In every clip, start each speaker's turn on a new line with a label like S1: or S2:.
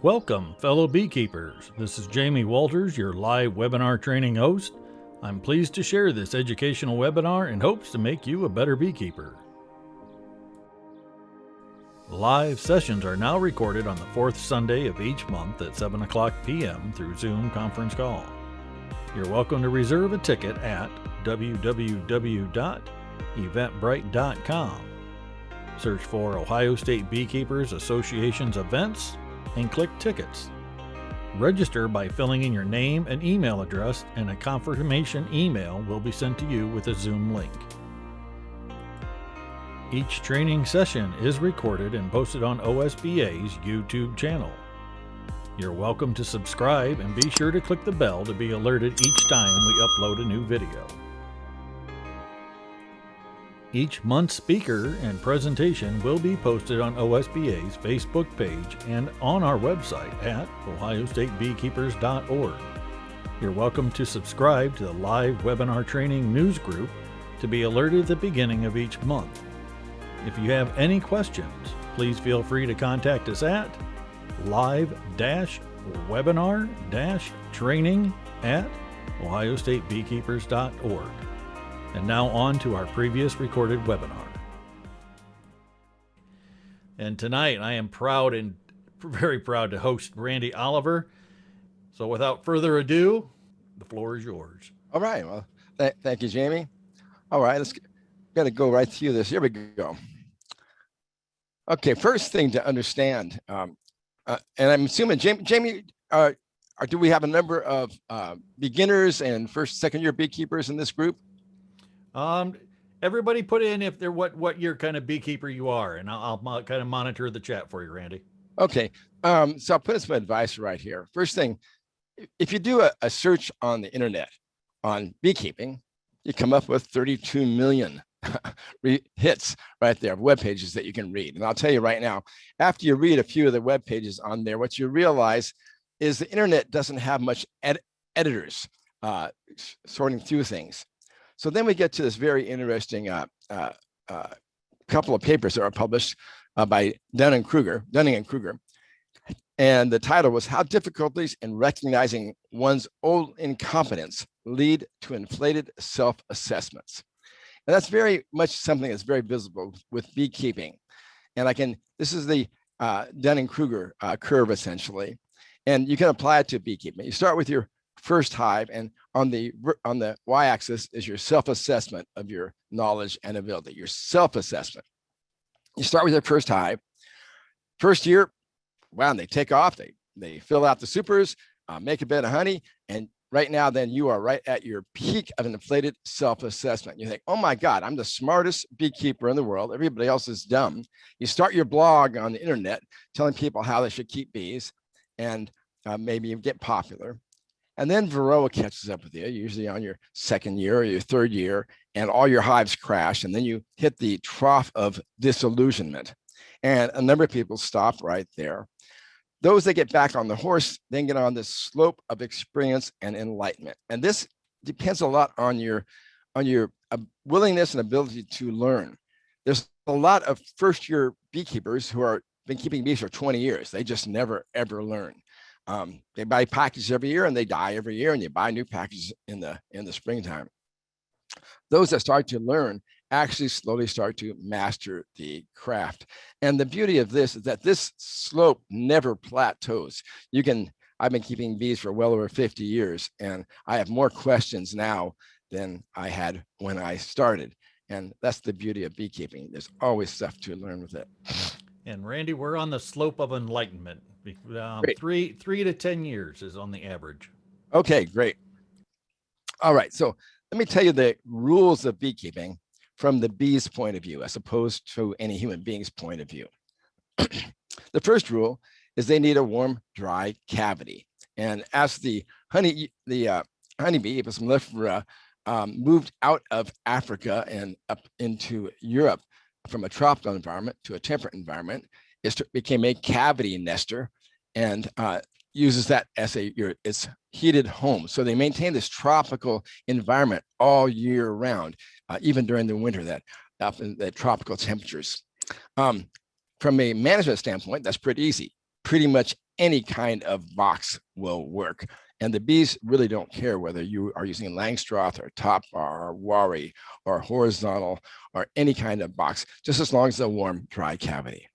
S1: Welcome, fellow beekeepers. This is Jamie Walters, your live webinar training host. I'm pleased to share this educational webinar in hopes to make you a better beekeeper. Live sessions are now recorded on the fourth Sunday of each month at 7 o'clock p.m. through Zoom conference call. You're welcome to reserve a ticket at www.eventbrite.com. Search for Ohio State Beekeepers Association's events and click Tickets. Register by filling in your name and email address, and a confirmation email will be sent to you with a Zoom link. Each training session is recorded and posted on OSBA's YouTube channel. You're welcome to subscribe and be sure to click the bell to be alerted each time we upload a new video. Each month's speaker and presentation will be posted on OSBA's Facebook page and on our website at ohiostatebeekeepers.org. You're welcome to subscribe to the live webinar training news group to be alerted at the beginning of each month. If you have any questions, please feel free to contact us at live-webinar-training@ohiostatebeekeepers.org. And now on to our previous recorded webinar. And tonight I am proud and very proud to host Randy Oliver. So without further ado, the floor is yours.
S2: All right. Well, thank you, Jamie. All right, got to go right through this. Here we go. Okay, first thing to understand, and I'm assuming, Jamie, do we have a number of beginners and first, second year beekeepers in this group?
S1: Everybody put in if they're what year kind of beekeeper you are, and I'll kind of monitor the chat for you, Randy.
S2: Okay, so I'll put in some advice right here. First thing, if you do a search on the internet on beekeeping, you come up with 32 million hits right there of web pages that you can read. And I'll tell you right now, after you read a few of the web pages on there, what you realize is the internet doesn't have much editors sorting through things. So then we get to this very interesting couple of papers that are published by Dunning and Kruger. And the title was How Difficulties in Recognizing One's Own Incompetence Lead to Inflated Self-Assessments. And that's very much something that's very visible with beekeeping. And this is the Dunning-Kruger curve essentially. And you can apply it to beekeeping. You start with your first hive, and on the y-axis is your self-assessment of your knowledge and ability, your self-assessment. You start with your first hive. First year, wow, they take off, they fill out the supers, make a bed of honey, and right now then you are right at your peak of an inflated self-assessment. You think, oh my God, I'm the smartest beekeeper in the world. Everybody else is dumb. You start your blog on the internet telling people how they should keep bees, and maybe you get popular. And then Varroa catches up with you, usually on your second year or your third year, and all your hives crash. And then you hit the trough of disillusionment. And a number of people stop right there. Those that get back on the horse then get on this slope of experience and enlightenment. And this depends a lot on your willingness and ability to learn. There's a lot of first-year beekeepers who have been keeping bees for 20 years. They just never, ever learn. They buy packages every year and they die every year, and you buy new packages in the springtime. Those that start to learn actually slowly start to master the craft. And the beauty of this is that this slope never plateaus. I've been keeping bees for well over 50 years, and I have more questions now than I had when I started. And that's the beauty of beekeeping. There's always stuff to learn with it.
S1: And Randy, we're on the slope of enlightenment. 3 to 10 years is on the average.
S2: Okay, great. All right, so let me tell you the rules of beekeeping from the bee's point of view, as opposed to any human being's point of view. The first rule is they need a warm, dry cavity. And as the honeybee, Apis mellifera, moved out of Africa and up into Europe from a tropical environment to a temperate environment, it became a cavity nester and uses that as its heated home. So they maintain this tropical environment all year round, even during the winter, the tropical temperatures. From a management standpoint, that's pretty easy. Pretty much any kind of box will work. And the bees really don't care whether you are using Langstroth or top bar or Wari or horizontal or any kind of box, just as long as it's a warm, dry cavity.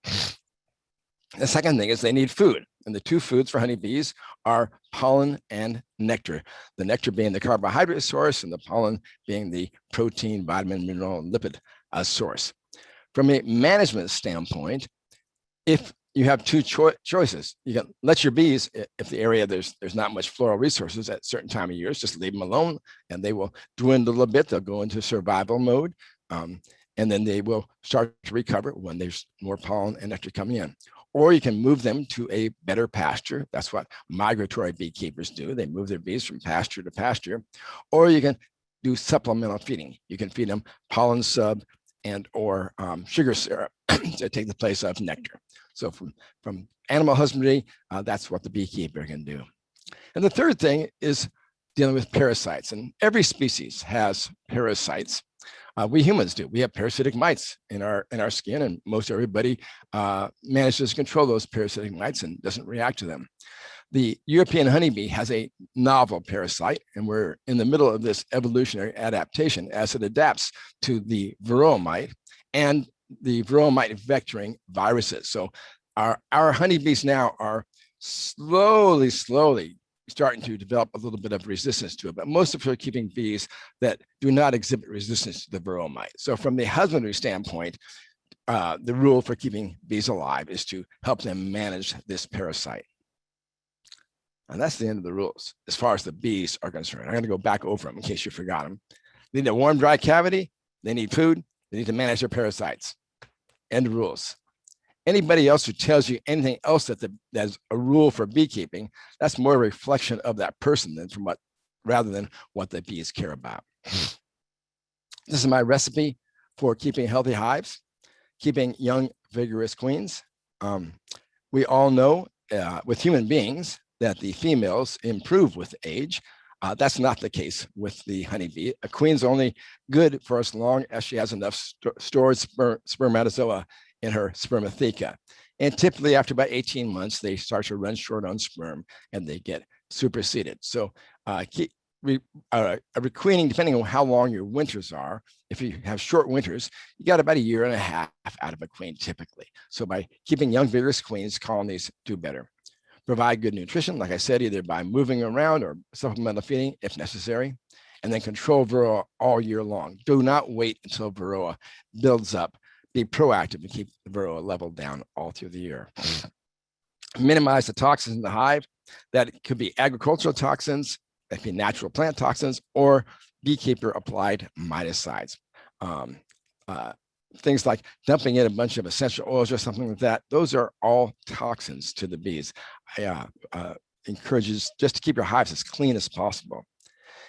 S2: The second thing is they need food. And the two foods for honeybees are pollen and nectar. The nectar being the carbohydrate source and the pollen being the protein, vitamin, mineral, and lipid source. From a management standpoint, if you have two choices, you can let your bees, if the area there's not much floral resources at a certain time of years, just leave them alone and they will dwindle a bit. They'll go into survival mode. And then they will start to recover when there's more pollen and nectar coming in. Or you can move them to a better pasture. That's what migratory beekeepers do. They move their bees from pasture to pasture. Or you can do supplemental feeding. You can feed them pollen sub and or sugar syrup to take the place of nectar. So from animal husbandry, that's what the beekeeper can do. And the third thing is dealing with parasites. And every species has parasites. We humans do. We have parasitic mites in our skin, and most everybody manages to control those parasitic mites and doesn't react to them. The European honeybee has a novel parasite, and we're in the middle of this evolutionary adaptation as it adapts to the varroa mite and the varroa mite vectoring viruses. So our honeybees now are slowly starting to develop a little bit of resistance to it, but most of us are keeping bees that do not exhibit resistance to the varroa mite. So from the husbandry standpoint, the rule for keeping bees alive is to help them manage this parasite. And that's the end of the rules as far as the bees are concerned. I'm going to go back over them in case you forgot them. They need a warm, dry cavity. They need food. They need to manage their parasites. End of rules. Anybody else who tells you anything else that's a rule for beekeeping, that's more a reflection of that person rather than what the bees care about. This is my recipe for keeping healthy hives, keeping young, vigorous queens. We all know with human beings that the females improve with age. That's not the case with the honeybee. A queen's only good for as long as she has enough stored spermatozoa in her spermatheca. And typically after about 18 months, they start to run short on sperm and they get superseded. So requeening, depending on how long your winters are, if you have short winters, you got about 1.5 years out of a queen typically. So by keeping young, vigorous queens, colonies do better. Provide good nutrition, like I said, either by moving around or supplemental feeding if necessary, and then control varroa all year long. Do not wait until varroa builds up. Be proactive and keep the varroa level down all through the year. Minimize the toxins in the hive. That could be agricultural toxins, that could be natural plant toxins, or beekeeper applied miticides. Things like dumping in a bunch of essential oils or something like that, those are all toxins to the bees. I encourage you just to keep your hives as clean as possible.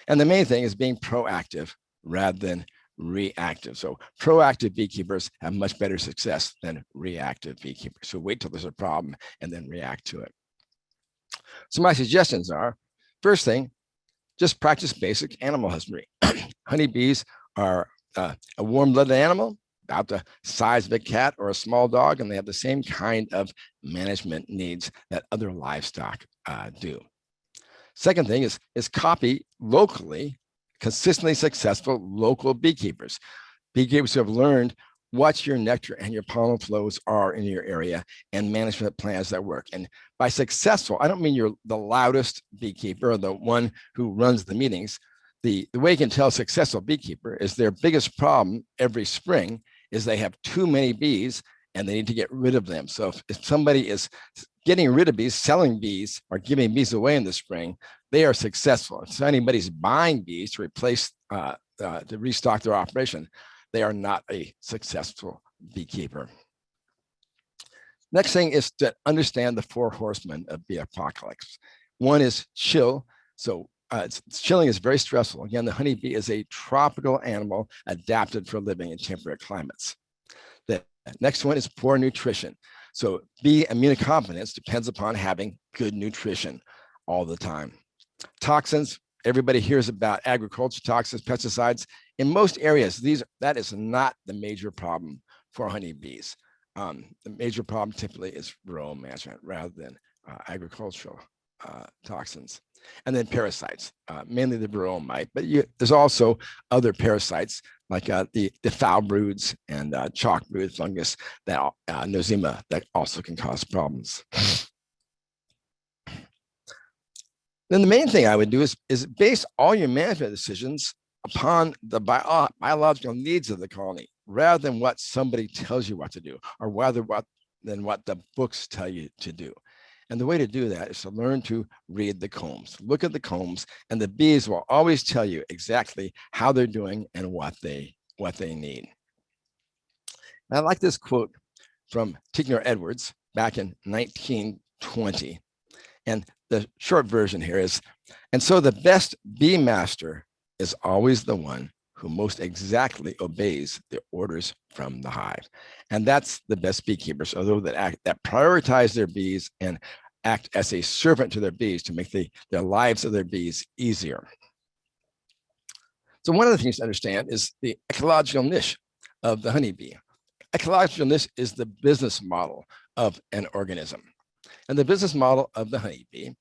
S2: And the main thing is being proactive rather than reactive. So proactive beekeepers have much better success than reactive beekeepers who wait till there's a problem and then react to it. So my suggestions are, first thing, just practice basic animal husbandry. Honeybees are a warm-blooded animal, about the size of a cat or a small dog, and they have the same kind of management needs that other livestock do. Second thing is copy locally consistently successful local beekeepers. Beekeepers who have learned what your nectar and your pollen flows are in your area and management plans that work. And by successful, I don't mean you're the loudest beekeeper or the one who runs the meetings. The way you can tell a successful beekeeper is their biggest problem every spring is they have too many bees and they need to get rid of them. So if somebody is getting rid of bees, selling bees, or giving bees away in the spring, they are successful. If anybody's buying bees to replace, to restock their operation, they are not a successful beekeeper. Next thing is to understand the 4 horsemen of bee apocalypse. One is chill. So chilling is very stressful. Again, the honeybee is a tropical animal adapted for living in temperate climates. The next one is poor nutrition. So bee immunocompetence depends upon having good nutrition all the time. Toxins, everybody hears about agriculture toxins, pesticides. In most areas, that is not the major problem for honeybees. The major problem typically is varroa management rather than agricultural toxins. And then parasites, mainly the varroa mite, but there's also other parasites like the foul broods and chalk brood fungus, that nosema, that also can cause problems. Then the main thing I would do is base all your management decisions upon the biological needs of the colony, rather than what somebody tells you what to do, or rather than what the books tell you to do. And the way to do that is to learn to read the combs. Look at the combs, and the bees will always tell you exactly how they're doing and what they need. And I like this quote from Tigner Edwards back in 1920. And the short version here is, and so the best bee master is always the one who most exactly obeys the orders from the hive. And that's the best beekeepers, are those that prioritize their bees and act as a servant to their bees to make their lives of their bees easier. So one of the things to understand is the ecological niche of the honeybee. Ecological niche is the business model of an organism. And the business model of the honeybee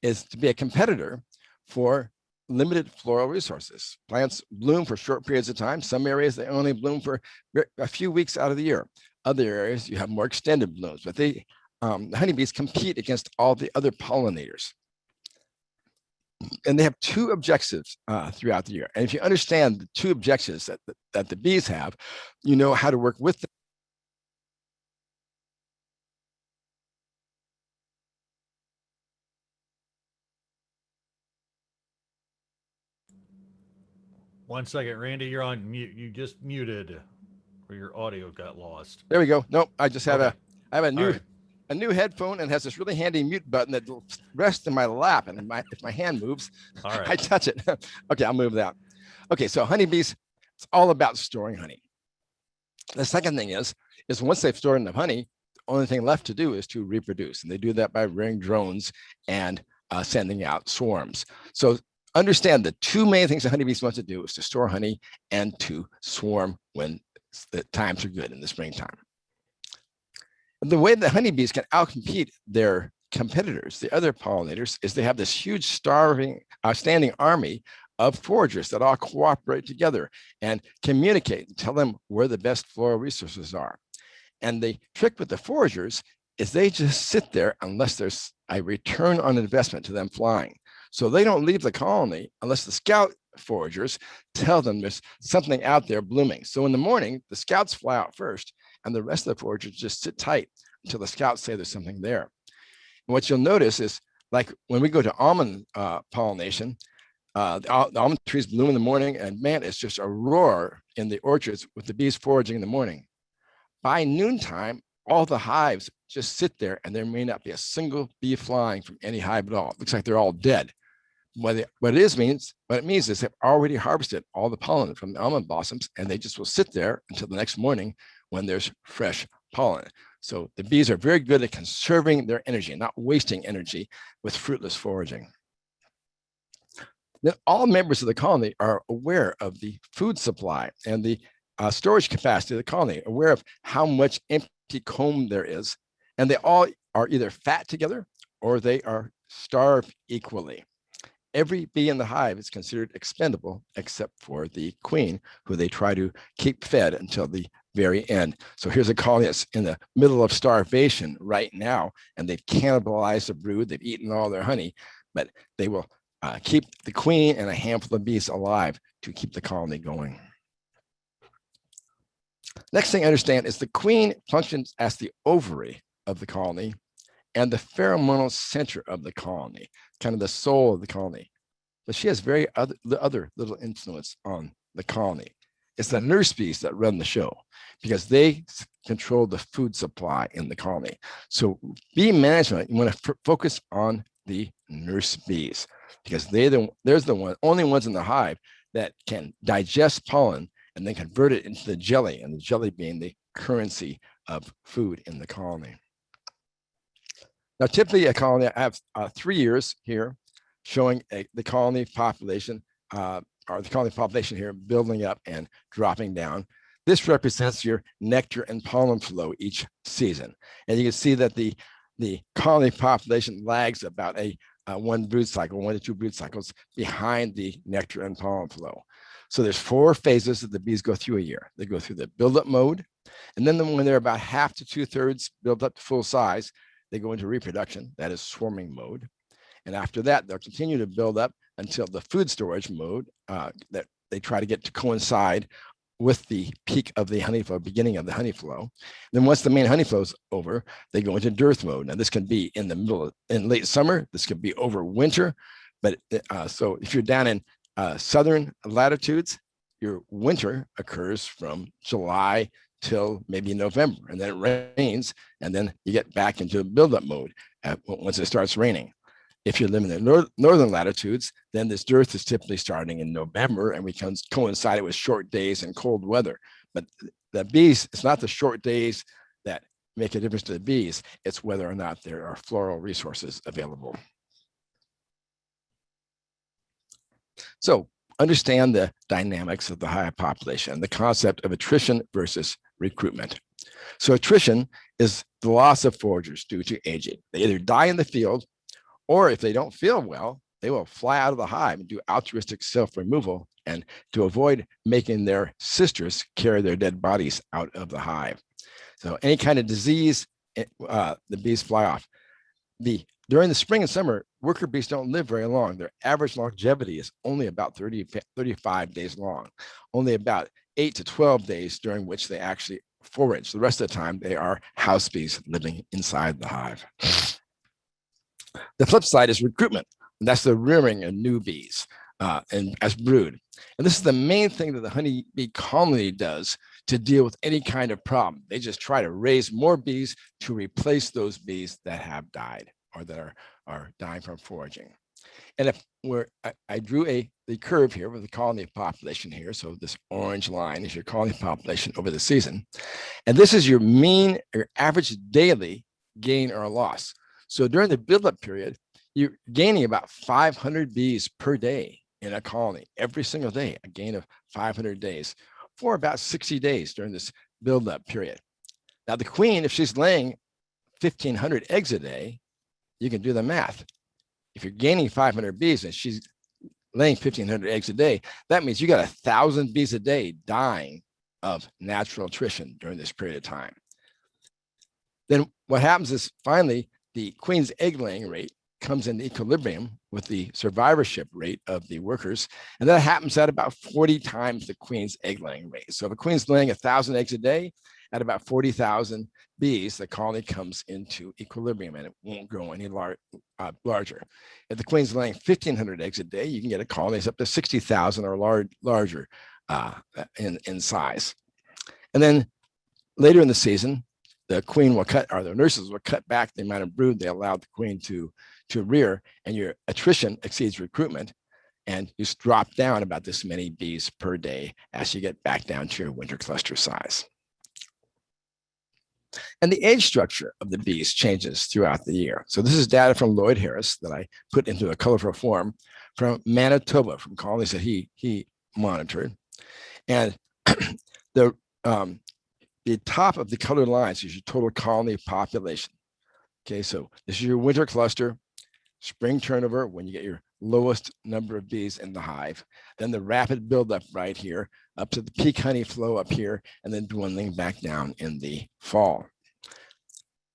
S2: is to be a competitor for limited floral resources. Plants bloom for short periods of time. Some areas, they only bloom for a few weeks out of the year. Other areas, you have more extended blooms, but the honeybees compete against all the other pollinators. And they have two objectives throughout the year. And if you understand the two objectives that the bees have, you know how to work with them.
S1: One second, Randy, you're on mute. You just muted, or your audio got lost.
S2: There we go. Nope, I just have I have a new
S1: right.
S2: a new headphone, and has this really handy mute button that rests in my lap, and if my hand moves,
S1: All right.
S2: I touch it. Okay, I'll move that. Okay, so honeybees, it's all about storing honey. The second thing is once they've stored enough honey, the only thing left to do is to reproduce, and they do that by rearing drones and sending out swarms. So understand the two main things the honeybees want to do is to store honey and to swarm when the times are good in the springtime. The way the honeybees can outcompete their competitors, the other pollinators, is they have this huge standing army of foragers that all cooperate together and communicate and tell them where the best floral resources are. And the trick with the foragers is they just sit there unless there's a return on investment to them flying. So they don't leave the colony unless the scout foragers tell them there's something out there blooming. So in the morning, the scouts fly out first, and the rest of the foragers just sit tight until the scouts say there's something there. And what you'll notice is, like when we go to almond pollination, the almond trees bloom in the morning, and man, it's just a roar in the orchards with the bees foraging in the morning. By noontime, all the hives just sit there, and there may not be a single bee flying from any hive at all. It looks like they're all dead. What it means is they've already harvested all the pollen from the almond blossoms, and they just will sit there until the next morning when there's fresh pollen. So the bees are very good at conserving their energy and not wasting energy with fruitless foraging. Then all members of the colony are aware of the food supply and the storage capacity of the colony, aware of how much empty comb there is, and they all are either fat together or they are starved equally. Every bee in the hive is considered expendable except for the queen, who they try to keep fed until the very end. So here's a colony that's in the middle of starvation right now, and they've cannibalized the brood. They've eaten all their honey, but they will keep the queen and a handful of bees alive to keep the colony going. Next thing I understand is the queen functions as the ovary of the colony and the pheromonal center of the colony, kind of the soul of the colony. But she has other little influence on the colony. It's the nurse bees that run the show because they control the food supply in the colony. So bee management, you want to focus on the nurse bees because there's the only ones in the hive that can digest pollen and then convert it into the jelly, and the jelly being the currency of food in the colony. Now, typically a colony, I have 3 years here showing the colony population, or the colony population here building up and dropping down. This represents your nectar and pollen flow each season. And you can see that the the colony population lags about one brood cycle, 1 to 2 brood cycles behind the nectar and pollen flow. So there's 4 phases that the bees go through a year. They go through the buildup mode, and then when they're about half to 2/3 built up to full size, they go into reproduction, that is swarming mode. And after that, they'll continue to build up until the food storage mode that they try to get to coincide with the peak of the honey flow, beginning of the honey flow. Then once the main honey flow is over, they go into dearth mode. Now this can be in the middle, in late summer, this could be over winter. But so if you're down in southern latitudes, your winter occurs from July till maybe November, and then it rains, and then you get back into buildup mode once it starts raining. If you live in the northern latitudes, then this dearth is typically starting in November, and we can coincide it with short days and cold weather. But the bees, it's not the short days that make a difference to the bees, it's whether or not there are floral resources available. So understand the dynamics of the hive population, the concept of attrition versus recruitment. So attrition is the loss of foragers due to aging. They either die in the field, or if they don't feel well, they will fly out of the hive and do altruistic self-removal, and to avoid making their sisters carry their dead bodies out of the hive. So any kind of disease, the bees fly off. During the spring and summer, worker bees don't live very long. Their average longevity is only about 35 days long, only about 8 to 12 days during which they actually forage. The rest of the time, they are house bees living inside the hive. The flip side is recruitment, and that's the rearing of new bees and as brood. And this is the main thing that the honeybee colony does to deal with any kind of problem. They just try to raise more bees to replace those bees that have died or that are dying from foraging. And if I drew the curve here with the colony population here. So this orange line is your colony population over the season. And this is your mean or average daily gain or loss. So during the buildup period, you're gaining about 500 bees per day in a colony every single day, a gain of 500 days for about 60 days during this buildup period. Now the queen, if she's laying 1,500 eggs a day, you can do the math. If you're gaining 500 bees and she's laying 1,500 eggs a day, that means you got 1,000 bees a day dying of natural attrition during this period of time. Then what happens is finally the queen's egg laying rate comes in equilibrium with the survivorship rate of the workers. And that happens at about 40 times the queen's egg laying rate. So if a queen's laying 1,000 eggs a day, at about 40,000 bees, the colony comes into equilibrium and it won't grow any larger. If the queen's laying 1,500 eggs a day, you can get a colony that's up to 60,000 or larger in size. And then later in the season, the queen will cut, or the nurses will cut back the amount of brood they allowed the queen to rear, and your attrition exceeds recruitment, and you drop down about this many bees per day as you get back down to your winter cluster size. And the age structure of the bees changes throughout the year. So this is data from Lloyd Harris that I put into a colorful form from Manitoba, from colonies that he monitored. And the top of the colored lines is your total colony population. Okay, so this is your winter cluster, spring turnover, when you get your lowest number of bees in the hive, then the rapid buildup right here, up to the peak honey flow up here, and then dwindling back down in the fall.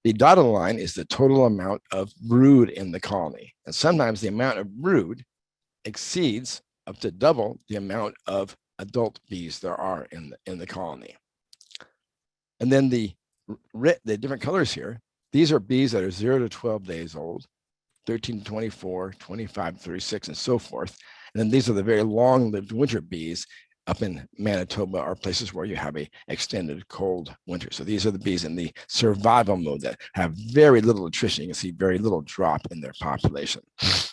S2: The dotted line is the total amount of brood in the colony. And sometimes the amount of brood exceeds up to double the amount of adult bees there are in the colony. And then the different colors here, these are bees that are 0 to 12 days old, 13 to 24, 25 to 36, and so forth. And then these are the very long-lived winter bees up in Manitoba, or places where you have a extended cold winter. So these are the bees in the survival mode that have very little attrition. You can see very little drop in their population. So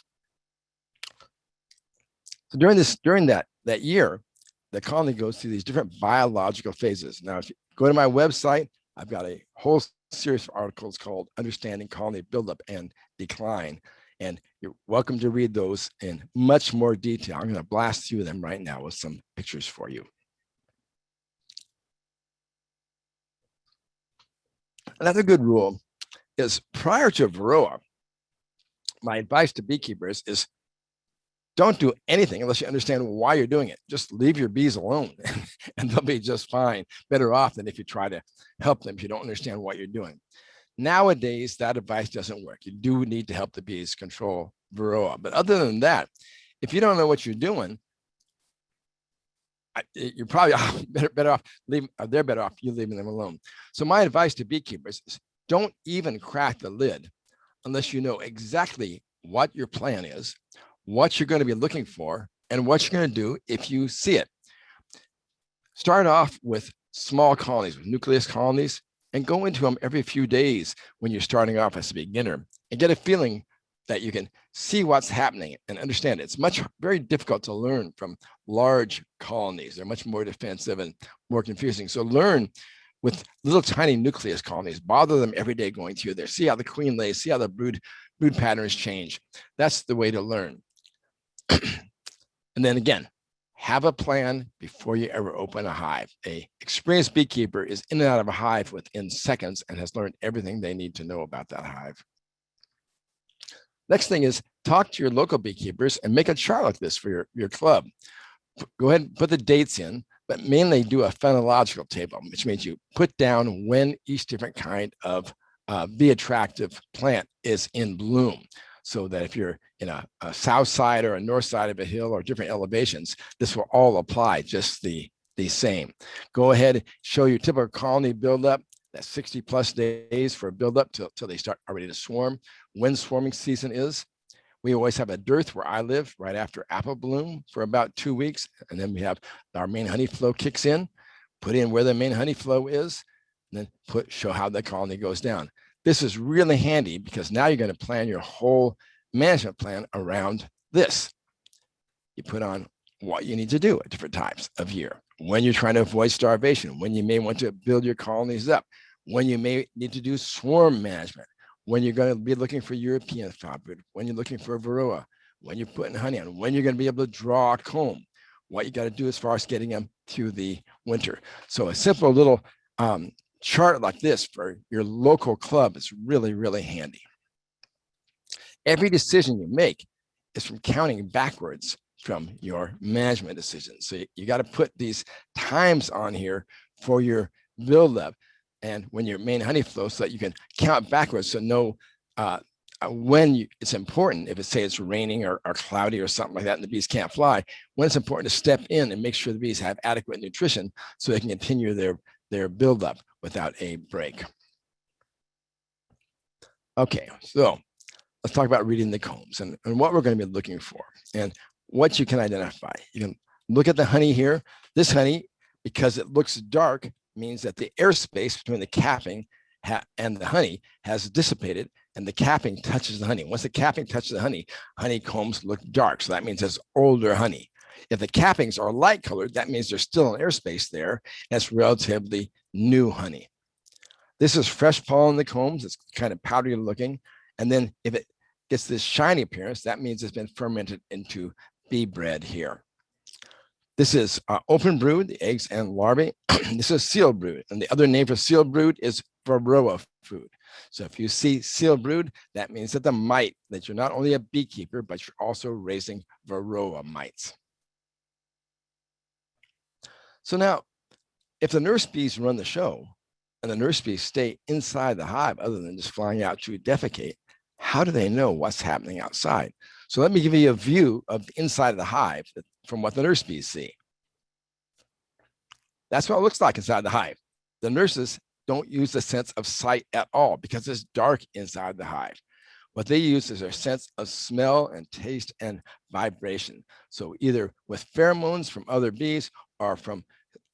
S2: during that year, the colony goes through these different biological phases. Now, if you go to my website, I've got a whole series of articles called Understanding Colony Buildup and Decline. And you're welcome to read those in much more detail. I'm going to blast through them right now with some pictures for you. Another good rule is prior to Varroa, my advice to beekeepers is don't do anything unless you understand why you're doing it. Just leave your bees alone and they'll be just fine, better off than if you try to help them if you don't understand what you're doing. Nowadays, that advice doesn't work. You do need to help the bees control Varroa. But other than that, if you don't know what you're doing, you're probably better off they're better off you leaving them alone. So my advice to beekeepers is don't even crack the lid unless you know exactly what your plan is, what you're going to be looking for, and what you're going to do if you see it. Start off with small colonies, with nucleus colonies, and go into them every few days when you're starting off as a beginner and get a feeling that you can see what's happening and understand it. It's very difficult to learn from large colonies. They're much more defensive and more confusing. So learn with little tiny nucleus colonies. Bother them every day going through there. See how the queen lays, see how the brood patterns change. That's the way to learn. And then again, have a plan before you ever open a hive. An experienced beekeeper is in and out of a hive within seconds and has learned everything they need to know about that hive. Next thing is talk to your local beekeepers and make a chart like this for your club. Go ahead and put the dates in, but mainly do a phenological table, which means you put down when each different kind of bee attractive plant is in bloom. So that if you're in a south side or a north side of a hill or different elevations, this will all apply just the same. Go ahead, show your typical colony buildup. That's 60 plus days for a buildup till they are ready to swarm. When swarming season is. We always have a dearth where I live right after apple bloom for about 2 weeks. And then we have our main honey flow kicks in, put in where the main honey flow is, and then show how the colony goes down. This is really handy because now you're going to plan your whole management plan around this. You put on what you need to do at different times of year, when you're trying to avoid starvation, when you may want to build your colonies up, when you may need to do swarm management, when you're going to be looking for European foul brood, when you're looking for Varroa, when you're putting honey on, when you're going to be able to draw a comb, what you got to do as far as getting them through the winter. So a simple little chart like this for your local club is really, really handy. Every decision you make is from counting backwards from your management decisions. So you got to put these times on here for your buildup and when your main honey flow so that you can count backwards to know when it's important, if it's raining or cloudy or something like that and the bees can't fly, when it's important to step in and make sure the bees have adequate nutrition so they can continue their buildup without a break. Okay, so let's talk about reading the combs and what we're going to be looking for and what you can identify. You can look at the honey here. This honey, because it looks dark, means that the airspace between the capping and the honey has dissipated and the capping touches the honey. Once the capping touches the honey, honeycombs look dark. So that means it's older honey. If the cappings are light colored, that means there's still an airspace there. And it's relatively new honey. This is fresh pollen in the combs. It's kind of powdery looking. And then if it gets this shiny appearance, that means it's been fermented into bee bread here. This is open brood, the eggs and larvae. This is sealed brood. And the other name for sealed brood is Varroa food. So if you see sealed brood, that means that you're not only a beekeeper, but you're also raising Varroa mites. So now, if the nurse bees run the show and the nurse bees stay inside the hive other than just flying out to defecate, how do they know what's happening outside? So let me give you a view of the inside of the hive from what the nurse bees see. That's what it looks like inside the hive. The nurses don't use the sense of sight at all because it's dark inside the hive. What they use is their sense of smell and taste and vibration. So either with pheromones from other bees or from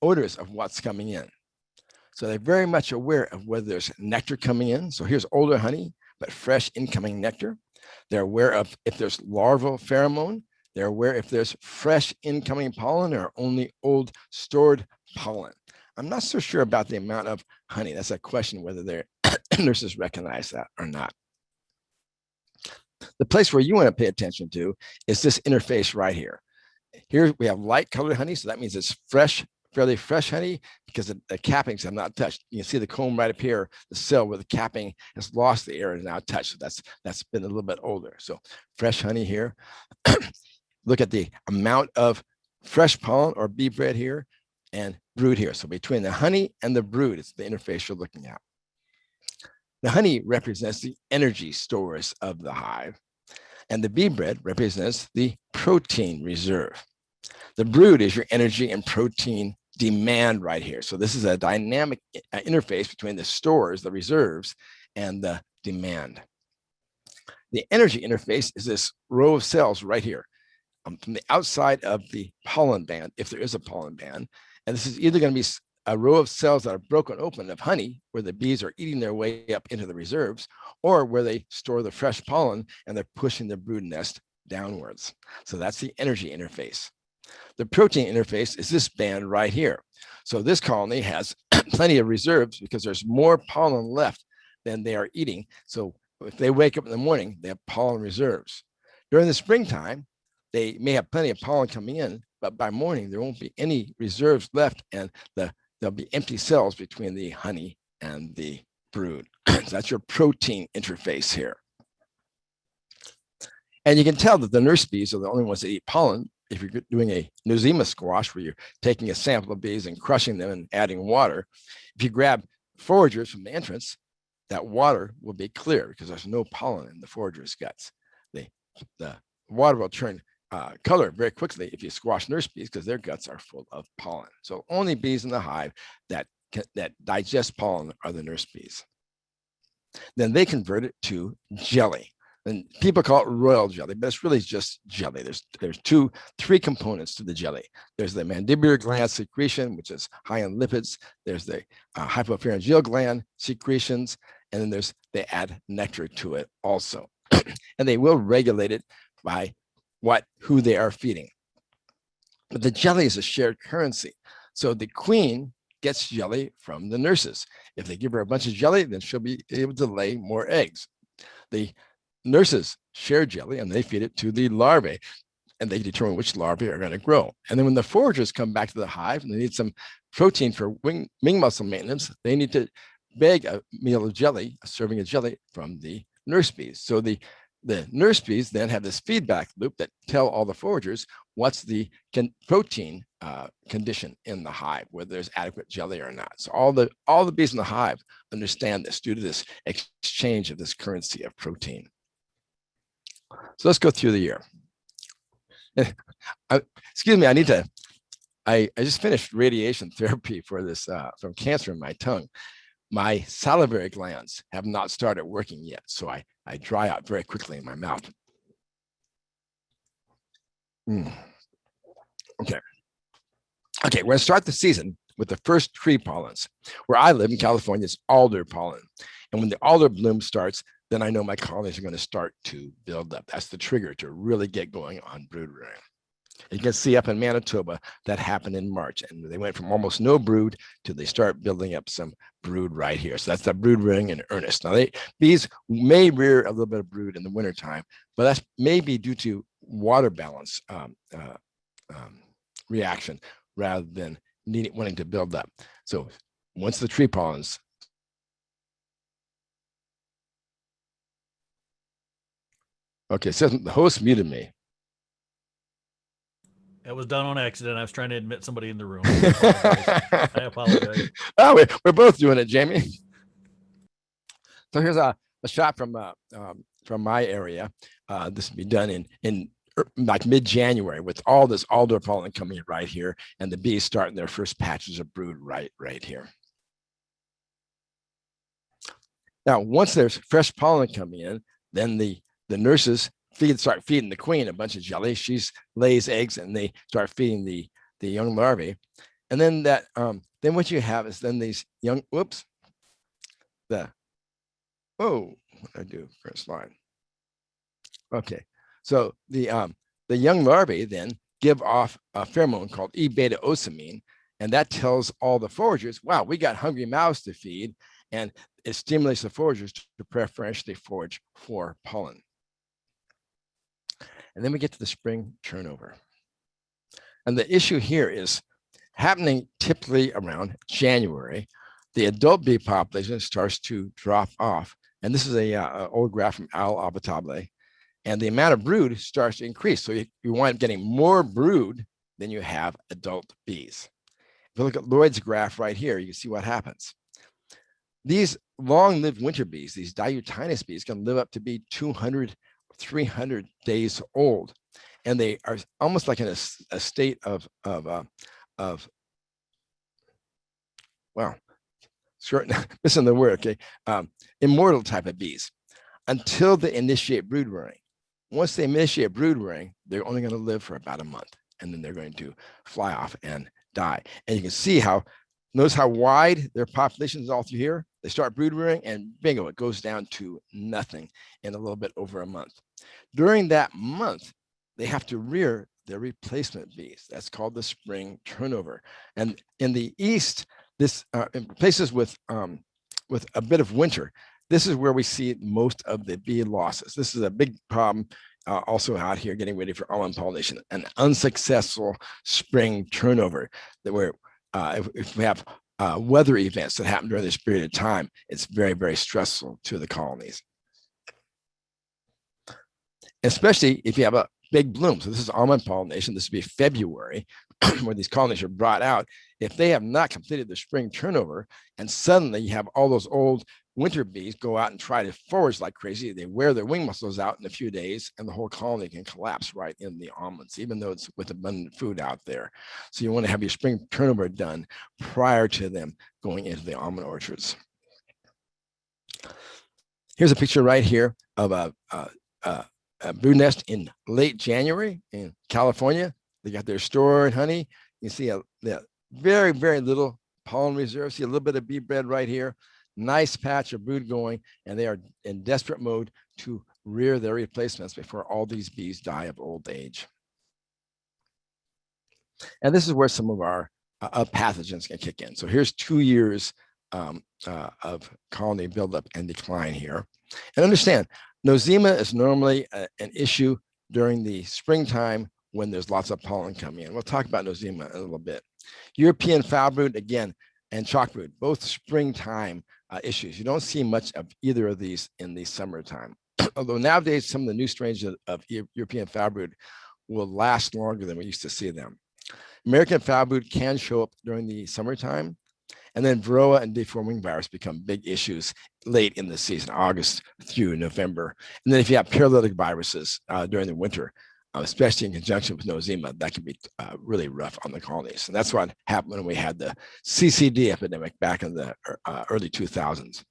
S2: odors of what's coming in. So they're very much aware of whether there's nectar coming in. So here's older honey, but fresh incoming nectar. They're aware of if there's larval pheromone. They're aware if there's fresh incoming pollen or only old stored pollen. I'm not so sure about the amount of honey. That's a question whether their nurses recognize that or not. The place where you want to pay attention to is this interface right here. Here we have light colored honey, so that means it's fresh fairly fresh honey because the cappings have not touched. You can see the comb right up here, the cell where the capping has lost the air is now touched. So that's been a little bit older. So fresh honey here. Look at the amount of fresh pollen or bee bread here and brood here. So between the honey and the brood, it's the interface you're looking at. The honey represents the energy stores of the hive, and the bee bread represents the protein reserve. The brood is your energy and protein demand right here. So this is a dynamic interface between the stores, the reserves, and the demand. The energy interface is this row of cells right here from the outside of the pollen band, if there is a pollen band. And this is either going to be a row of cells that are broken open of honey, where the bees are eating their way up into the reserves, or where they store the fresh pollen and they're pushing the brood nest downwards. So that's the energy interface. The protein interface is this band right here. So this colony has plenty of reserves because there's more pollen left than they are eating. So if they wake up in the morning, they have pollen reserves. During the springtime, they may have plenty of pollen coming in, but by morning, there won't be any reserves left, and there'll be empty cells between the honey and the brood. So that's your protein interface here. And you can tell that the nurse bees are the only ones that eat pollen. If you're doing a Nosema squash, where you're taking a sample of bees and crushing them and adding water, if you grab foragers from the entrance, that water will be clear because there's no pollen in the forager's guts. The water will turn color very quickly if you squash nurse bees because their guts are full of pollen. So only bees in the hive that digest pollen are the nurse bees. Then they convert it to jelly. And people call it royal jelly, but it's really just jelly. There's three components to the jelly. There's the mandibular gland secretion, which is high in lipids. There's the hypopharyngeal gland secretions, and then they add nectar to it also. And they will regulate it by who they are feeding. But the jelly is a shared currency. So the queen gets jelly from the nurses. If they give her a bunch of jelly, then she'll be able to lay more eggs. The nurses share jelly and they feed it to the larvae, and they determine which larvae are going to grow. And then when the foragers come back to the hive and they need some protein for wing muscle maintenance, they need to beg a meal of jelly, a serving of jelly from the nurse bees. So the nurse bees then have this feedback loop that tell all the foragers what's the protein condition in the hive, whether there's adequate jelly or not. So all the bees in the hive understand this due to this exchange of this currency of protein. So let's go through the year. Excuse me, I just finished radiation therapy for this from cancer in my tongue. My salivary glands have not started working yet, so I dry out very quickly in my mouth. Okay, we're going to start the season with the first tree pollens. Where I live in California, it's alder pollen. And when the alder bloom starts, then I know my colonies are going to start to build up. That's the trigger to really get going on brood rearing. You can see up in Manitoba that happened in March, and they went from almost no brood to they start building up some brood right here. So that's the brood rearing in earnest. Now bees may rear a little bit of brood in the wintertime, but that's maybe due to water balance reaction rather than wanting to build up. So once the tree pollens, okay, so the host muted me.
S1: That was done on accident. I was trying to admit somebody in the room. I apologize.
S2: Oh, we're both doing it, Jamie. So here's a shot from my area. This will be done in like mid-January with all this alder pollen coming in right here, and the bees starting their first patches of brood right here. Now, once there's fresh pollen coming in, then the nurses start feeding the queen a bunch of jelly. She lays eggs, and they start feeding the young larvae. And then then what you have is then these young, what did I do? First slide. Okay, so the young larvae then give off a pheromone called E-beta osamine, and that tells all the foragers, wow, we got hungry mouths to feed, and it stimulates the foragers to preferentially forage for pollen. And then we get to the spring turnover. And the issue here is Happening typically around January, the adult bee population starts to drop off. And this is a old graph from Al Abitabile. And the amount of brood starts to increase. So you wind up getting more brood than you have adult bees. If you look at Lloyd's graph right here, you can see what happens. These long-lived winter bees, these diutinous bees, can live up to be 200, 300 days old. And they are almost like in a state of well, short, missing the word, okay, immortal type of bees until they initiate brood rearing. Once they initiate brood rearing, they're only going to live for about a month, and then they're going to fly off and die. And you can see how, notice how wide their population is all through here. They start brood rearing, and bingo, it goes down to nothing in a little bit over a month. During that month, they have to rear their replacement bees. That's called the spring turnover. And in the East, this in places with a bit of winter, this is where we see most of the bee losses. This is a big problem also out here getting ready for almond pollination, an unsuccessful spring turnover that where if we have weather events that happen during this period of time, it's very, very stressful to the colonies. Especially if you have a big bloom. So this is almond pollination. This would be February where these colonies are brought out. If they have not completed the spring turnover and suddenly you have all those old winter bees go out and try to forage like crazy, they wear their wing muscles out in a few days and the whole colony can collapse right in the almonds, even though it's with abundant food out there. So you want to have your spring turnover done prior to them going into the almond orchards. Here's a picture right here of a brood nest in late January in California. They got their stored honey. You see the very, very little pollen reserve. See a little bit of bee bread right here. Nice patch of brood going, and they are in desperate mode to rear their replacements before all these bees die of old age. And this is where some of our pathogens can kick in. So here's 2 years of colony buildup and decline here. And understand, nosema is normally an issue during the springtime when there's lots of pollen coming in. We'll talk about nosema in a little bit. European foul brood, again, and chalk brood, both springtime issues. You don't see much of either of these in the summertime. Although nowadays, some of the new strains of European foul brood will last longer than we used to see them. American foul brood can show up during the summertime, and then Varroa and deforming virus become big issues late in the season, August through November. And then if you have paralytic viruses during the winter, especially in conjunction with nosema, that can be really rough on the colonies. And that's what happened when we had the CCD epidemic back in the early 2000s.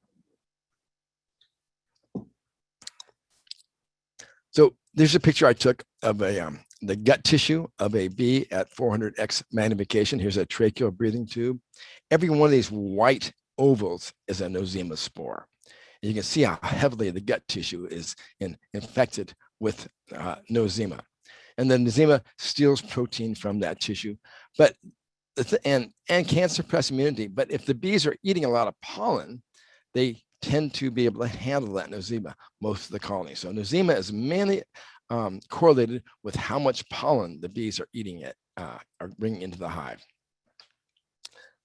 S2: So there's a picture I took of the gut tissue of a bee at 400x magnification. Here's a tracheal breathing tube. Every one of these white ovals is a nosema spore. And you can see how heavily the gut tissue is infected with nosema. And then nosema steals protein from that tissue, but and can suppress immunity. But if the bees are eating a lot of pollen, they tend to be able to handle that nosema most of the colony. So nosema is mainly correlated with how much pollen the bees are eating or bringing into the hive.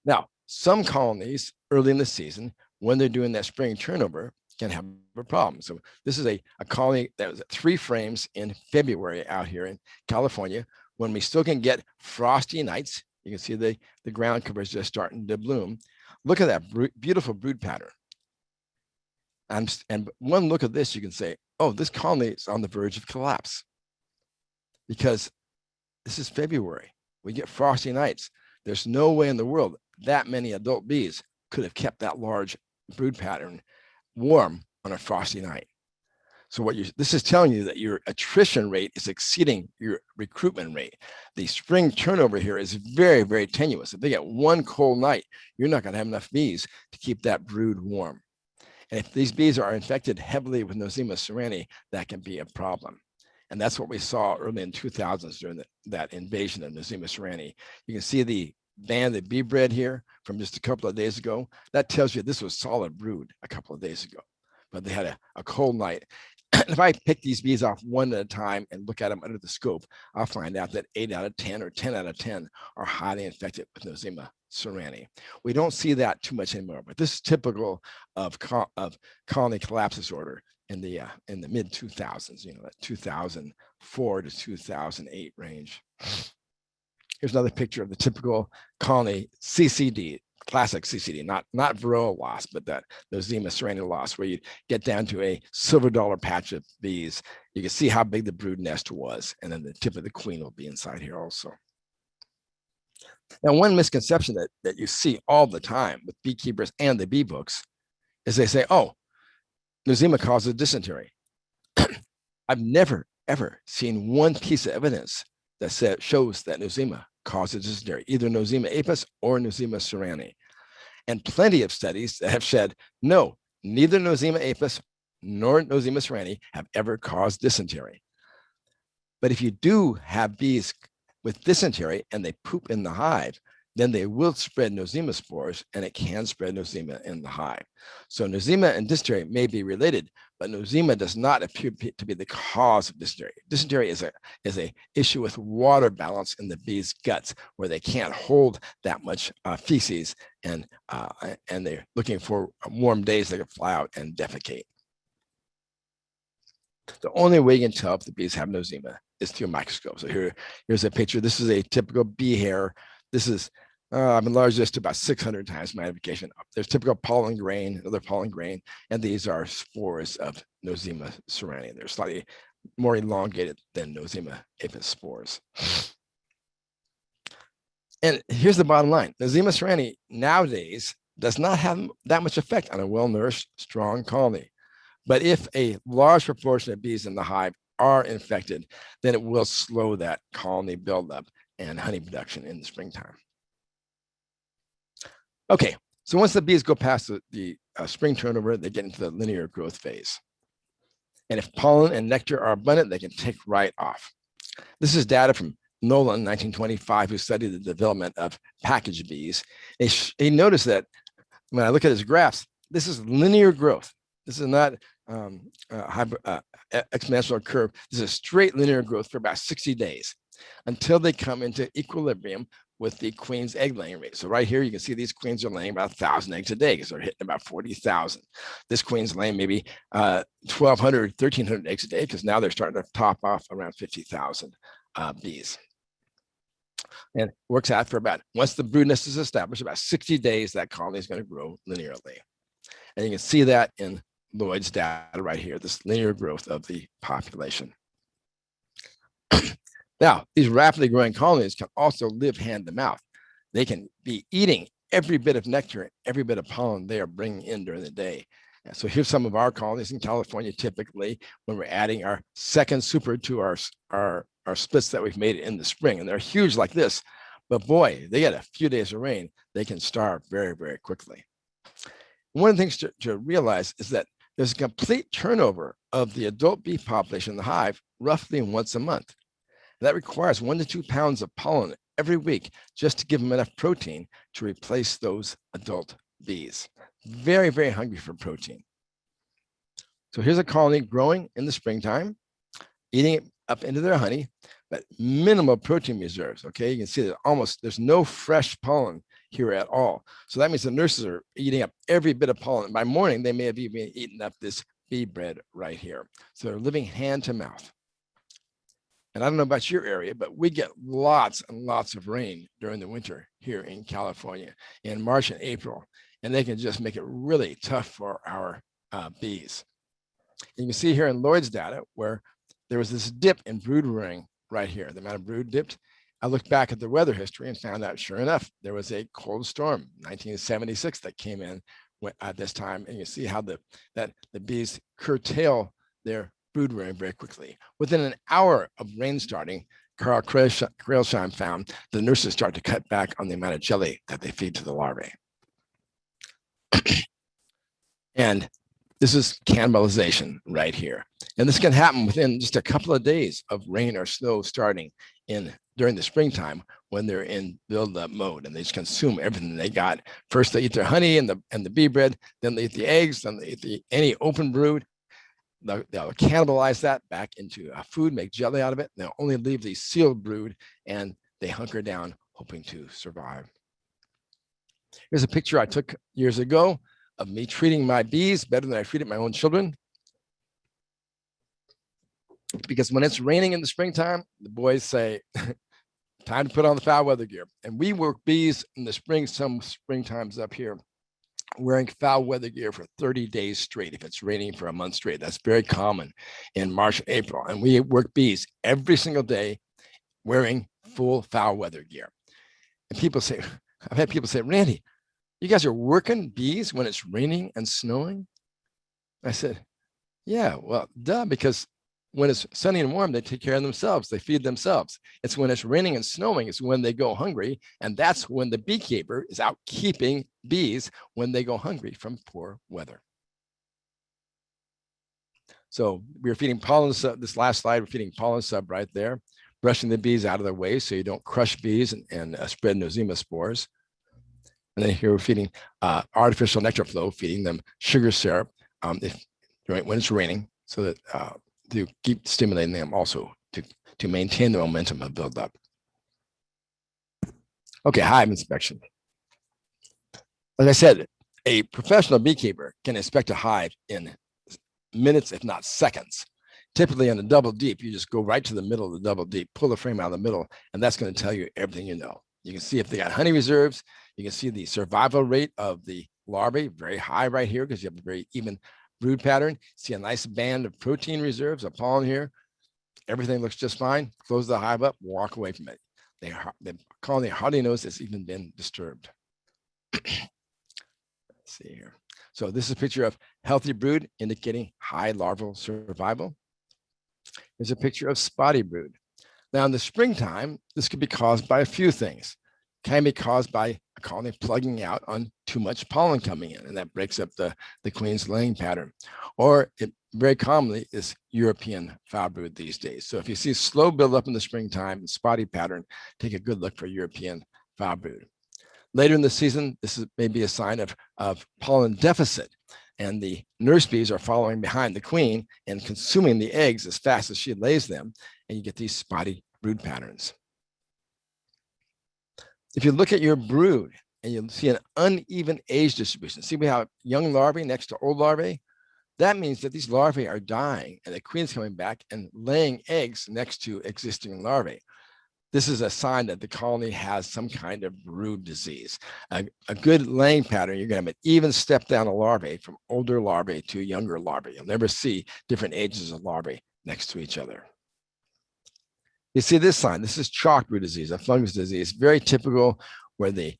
S2: Now, some colonies early in the season, when they're doing that spring turnover, can have a problem. So this is a colony that was at 3 frames in February out here in California, when we still can get frosty nights. You can see the ground cover is just starting to bloom. Look at that beautiful brood pattern. And one look at this, you can say, oh, this colony is on the verge of collapse because this is February. We get frosty nights. There's no way in the world that many adult bees could have kept that large brood pattern warm on a frosty night. So this is telling you that your attrition rate is exceeding your recruitment rate. The spring turnover here is very, very tenuous. If they get one cold night, you're not going to have enough bees to keep that brood warm. And if these bees are infected heavily with Nosema ceranae, that can be a problem. And that's what we saw early in 2000s during that invasion of Nosema ceranae. You can see the band of bee bread here from just a couple of days ago. That tells you this was solid brood a couple of days ago, but they had a cold night if I pick these bees off one at a time and look at them under the scope, I'll find out that 8 out of 10 or 10 out of 10 are highly infected with Nosema ceranae. We don't see that too much anymore, but this is typical of colony collapse disorder in the mid 2000s, that 2004 to 2008 range. Here's another picture of the typical colony CCD, classic CCD, not varroa loss, but that Nosema ceranae loss, where you get down to a silver dollar patch of bees. You can see how big the brood nest was, and then the tip of the queen will be inside here also. Now, one misconception that you see all the time with beekeepers and the bee books is they say, oh, Nosema causes dysentery. I've never, ever seen one piece of evidence that shows that Nosema causes dysentery, either Nosema apis or Nosema ceranae. And plenty of studies that have said, no, neither Nosema apis nor Nosema ceranae have ever caused dysentery. But if you do have bees with dysentery and they poop in the hive, then they will spread Nosema spores, and it can spread Nosema in the hive. So Nosema and dysentery may be related, but Nosema does not appear to be the cause of dysentery. Dysentery is a issue with water balance in the bees' guts, where they can't hold that much feces, and they're looking for warm days they can fly out and defecate. The only way you can tell if the bees have Nosema is through a microscope. So here's a picture. This is a typical bee hair. This is I've enlarged this to about 600 times magnification. There's typical pollen grain, other pollen grain, and these are spores of Nosema ceranae. They're slightly more elongated than Nosema apis spores. And here's the bottom line. Nosema ceranae nowadays does not have that much effect on a well-nourished, strong colony. But if a large proportion of bees in the hive are infected, then it will slow that colony buildup and honey production in the springtime. Okay, so once the bees go past the spring turnover, they get into the linear growth phase. And if pollen and nectar are abundant, they can take right off. This is data from Nolan, 1925, who studied the development of package bees. He noticed that when I look at his graphs, this is linear growth. This is not exponential curve. This is a straight linear growth for about 60 days until they come into equilibrium with the queen's egg laying rate. So right here, you can see these queens are laying about 1,000 eggs a day because they're hitting about 40,000. This queen's laying maybe 1,200, 1,300 eggs a day because now they're starting to top off around 50,000 bees. And it works out for about, once the brood nest is established, about 60 days, that colony is going to grow linearly. And you can see that in Lloyd's data right here, this linear growth of the population. Now, these rapidly growing colonies can also live hand to mouth. They can be eating every bit of nectar, every bit of pollen they are bringing in during the day. And so here's some of our colonies in California, typically, when we're adding our second super to our splits that we've made in the spring. And they're huge like this, but boy, they get a few days of rain, they can starve very, very quickly. One of the things to realize is that there's a complete turnover of the adult bee population in the hive roughly once a month. That requires 1 to 2 pounds of pollen every week just to give them enough protein to replace those adult bees. Very, very hungry for protein. So here's a colony growing in the springtime, eating it up into their honey, but minimal protein reserves. Okay, you can see that there's no fresh pollen here at all. So that means the nurses are eating up every bit of pollen. By morning, they may have even eaten up this bee bread right here. So they're living hand to mouth. And I don't know about your area, but we get lots and lots of rain during the winter here in California in March and April, and they can just make it really tough for our bees. And you can see here in Lloyd's data where there was this dip in brood rearing right here, the amount of brood dipped. I looked back at the weather history and found out, sure enough, there was a cold storm, 1976, that came in at this time, and you see how the bees curtail their brood rearing very quickly. Within an hour of rain starting, Carl Krailsheim found the nurses start to cut back on the amount of jelly that they feed to the larvae. And this is cannibalization right here. And this can happen within just a couple of days of rain or snow starting during the springtime when they're in build-up mode, and they just consume everything they got. First, they eat their honey and the bee bread, then they eat the eggs, then they eat any open brood. they'll cannibalize that back into food, make jelly out of it. They'll only leave the sealed brood, and they hunker down, hoping to survive. Here's a picture I took years ago of me treating my bees better than I treated my own children. Because when it's raining in the springtime, the boys say, time to put on the foul weather gear. And we work bees in the spring, some springtimes up here, wearing foul weather gear for 30 days straight. If it's raining for a month straight, that's very common in March, April. And we work bees every single day wearing full foul weather gear. And people say, I've had people say, Randy, you guys are working bees when it's raining and snowing? I said, yeah, well, duh, because when it's sunny and warm, they take care of themselves. They feed themselves. It's when it's raining and snowing is when they go hungry. And that's when the beekeeper is out keeping bees when they go hungry from poor weather. So we're feeding pollen, this last slide, we're feeding pollen sub right there, brushing the bees out of their way so you don't crush bees and spread nosema spores. And then here we're feeding artificial nectar flow, feeding them sugar syrup when it's raining, so that to keep stimulating them also to maintain the momentum of buildup. Okay, hive inspection. Like I said, a professional beekeeper can inspect a hive in minutes, if not seconds. Typically on a double deep, you just go right to the middle of the double deep, pull the frame out of the middle, and that's going to tell you everything you know. You can see if they got honey reserves. You can see the survival rate of the larvae, very high right here because you have a very even brood pattern. See a nice band of protein reserves, a pollen here. Everything looks just fine. Close the hive up, walk away from it. The colony hardly knows it's even been disturbed. Let's see here. So this is a picture of healthy brood indicating high larval survival. Here's a picture of spotty brood. Now in the springtime, this could be caused by a few things. It can be caused by a colony plugging out on too much pollen coming in, and that breaks up the queen's laying pattern. Or it very commonly is European foul brood these days. So if you see slow buildup in the springtime and spotty pattern, take a good look for European foul brood. Later in the season, this is maybe a sign of pollen deficit, and the nurse bees are following behind the queen and consuming the eggs as fast as she lays them, and you get these spotty brood patterns. If you look at your brood and you see an uneven age distribution, see we have young larvae next to old larvae, that means that these larvae are dying and the queen's coming back and laying eggs next to existing larvae. This is a sign that the colony has some kind of brood disease. A good laying pattern, you're going to have an even step down of larvae from older larvae to younger larvae. You'll never see different ages of larvae next to each other. You see this sign, this is chalk brood disease, a fungus disease, very typical, where the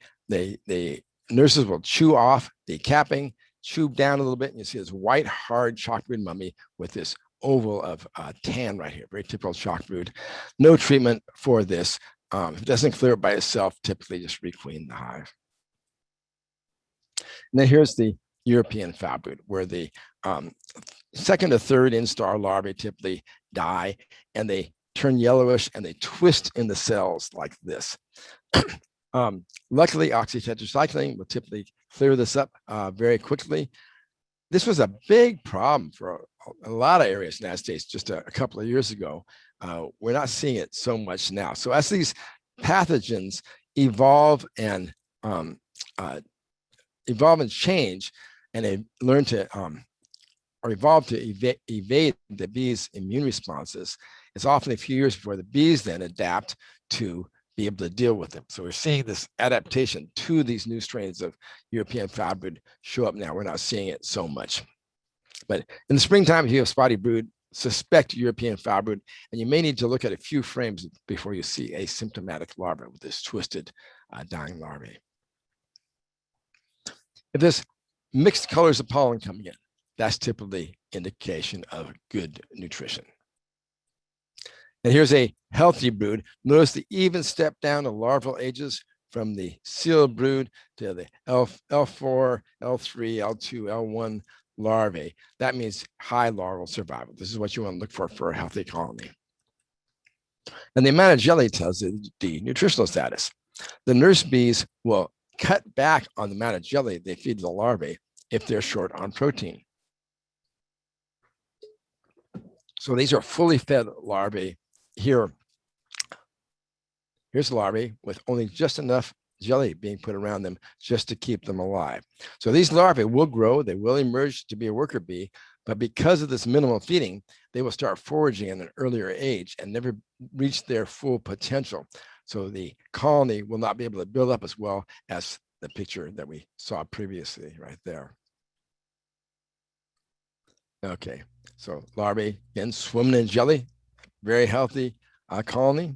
S2: nurses will chew off the capping, chew down a little bit, and you see this white, hard chalk brood mummy with this oval of tan right here, very typical chalk brood. No treatment for this. If it doesn't clear it by itself, typically just requeen the hive. And then here's the European foul brood, where the second to third instar larvae typically die, and they turn yellowish and they twist in the cells like this. Luckily, oxytetracycline will typically clear this up very quickly. This was a big problem for a lot of areas in the United States just a couple of years ago. We're not seeing it so much now. So as these pathogens evolve and change, and they learn to or evolve to evade the bees' immune responses, it's often a few years before the bees then adapt to be able to deal with them. So we're seeing this adaptation to these new strains of European foul brood show up now. We're not seeing it so much. But in the springtime, if you have spotty brood, suspect European foul brood, and you may need to look at a few frames before you see a symptomatic larva with this twisted dying larvae. If there's mixed colors of pollen coming in, that's typically indication of good nutrition. And here's a healthy brood. Notice the even step down of larval ages from the sealed brood to the L4, L3, L2, L1 larvae. That means high larval survival. This is what you want to look for a healthy colony. And the amount of jelly tells you the nutritional status. The nurse bees will cut back on the amount of jelly they feed the larvae if they're short on protein. So these are fully fed larvae. Here's the larvae with only just enough jelly being put around them just to keep them alive. So these larvae will grow, they will emerge to be a worker bee, but because of this minimal feeding, they will start foraging at an earlier age and never reach their full potential. So the colony will not be able to build up as well as the picture that we saw previously right there. Okay, so larvae, again, swimming in jelly, very healthy colony.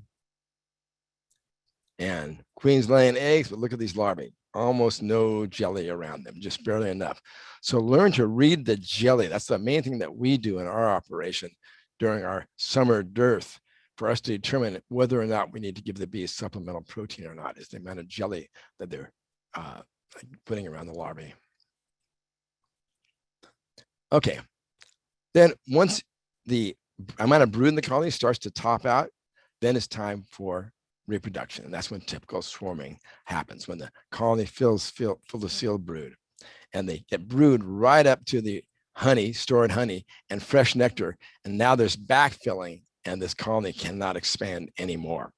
S2: And queens laying eggs, but look at these larvae, almost no jelly around them, just barely enough. So learn to read the jelly. That's the main thing that we do in our operation during our summer dearth for us to determine whether or not we need to give the bees supplemental protein or not, is the amount of jelly that they're putting around the larvae. Okay, then once the amount of brood in the colony starts to top out, then it's time for reproduction. And that's when typical swarming happens, when the colony fills full of sealed brood. And they get brood right up to the honey, stored honey, and fresh nectar. And now there's backfilling, and this colony cannot expand anymore.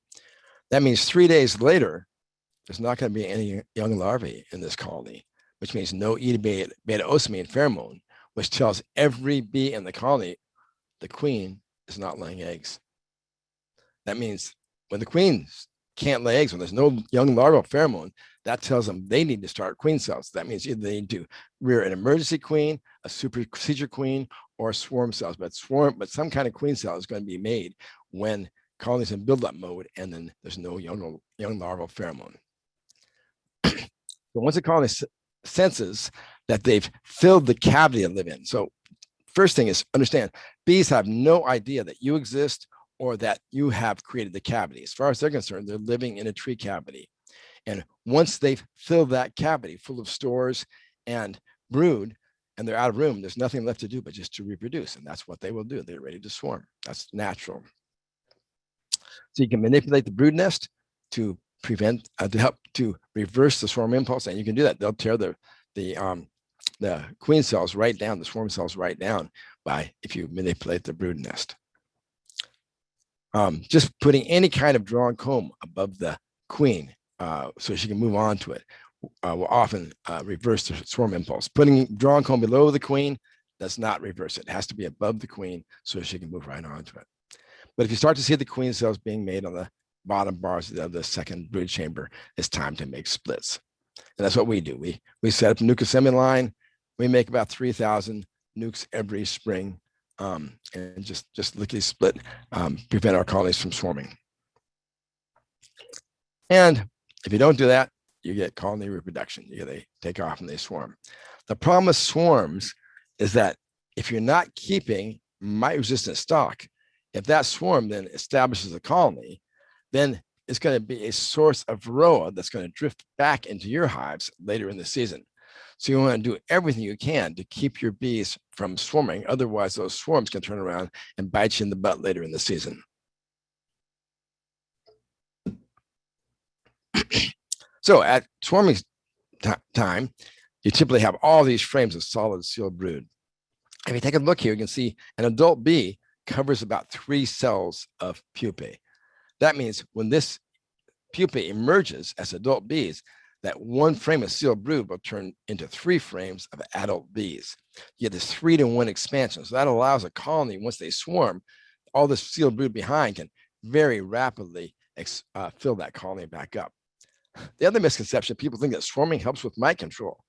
S2: That means 3 days later, there's not going to be any young larvae in this colony, which means no beta-ocimene pheromone, which tells every bee in the colony the queen is not laying eggs. That means when the queens can't lay eggs, when there's no young larval pheromone, that tells them they need to start queen cells. That means either they need to rear an emergency queen, a super procedure queen, or swarm cells. But some kind of queen cell is going to be made when colonies in buildup mode, and then there's no young larval pheromone. So once a colony senses that they've filled the cavity they live in. So first thing is understand, bees have no idea that you exist or that you have created the cavity. As far as they're concerned, they're living in a tree cavity. And once they've filled that cavity full of stores and brood, and they're out of room, there's nothing left to do but just to reproduce. And that's what they will do. They're ready to swarm. That's natural. So you can manipulate the brood nest to prevent, to help to reverse the swarm impulse. And you can do that. They'll tear the queen cells right down, the swarm cells right down if you manipulate the brood nest. Just putting any kind of drawn comb above the queen so she can move on to it will often reverse the swarm impulse. Putting drawn comb below the queen does not reverse it. It has to be above the queen so she can move right onto it. But if you start to see the queen cells being made on the bottom bars of the second brood chamber, it's time to make splits. And that's what we do. We set up a nuke assembly line. We make about 3,000 nukes every spring, and just lickety split, prevent our colonies from swarming. And if you don't do that, you get colony reproduction. They take off and they swarm. The problem with swarms is that if you're not keeping mite-resistant stock, if that swarm then establishes a colony, then it's going to be a source of varroa that's going to drift back into your hives later in the season. So you want to do everything you can to keep your bees from swarming. Otherwise, those swarms can turn around and bite you in the butt later in the season. So at swarming time, you typically have all these frames of solid sealed brood. If you take a look here, you can see an adult bee covers about 3 cells of pupae. That means when this pupae emerges as adult bees, that 1 frame of sealed brood will turn into 3 frames of adult bees. You get this 3-to-1 expansion. So that allows a colony, once they swarm, all this sealed brood behind can very rapidly fill that colony back up. The other misconception, people think that swarming helps with mite control.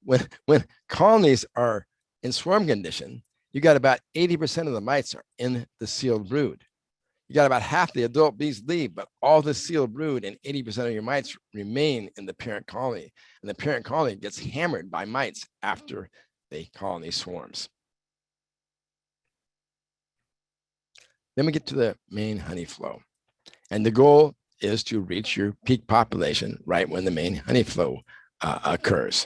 S2: When colonies are in swarm condition, you got about 80% of the mites are in the sealed brood. You got about half the adult bees leave, but all the sealed brood and 80% of your mites remain in the parent colony. And the parent colony gets hammered by mites after the colony swarms. Then we get to the main honey flow. And the goal is to reach your peak population right when the main honey flow occurs.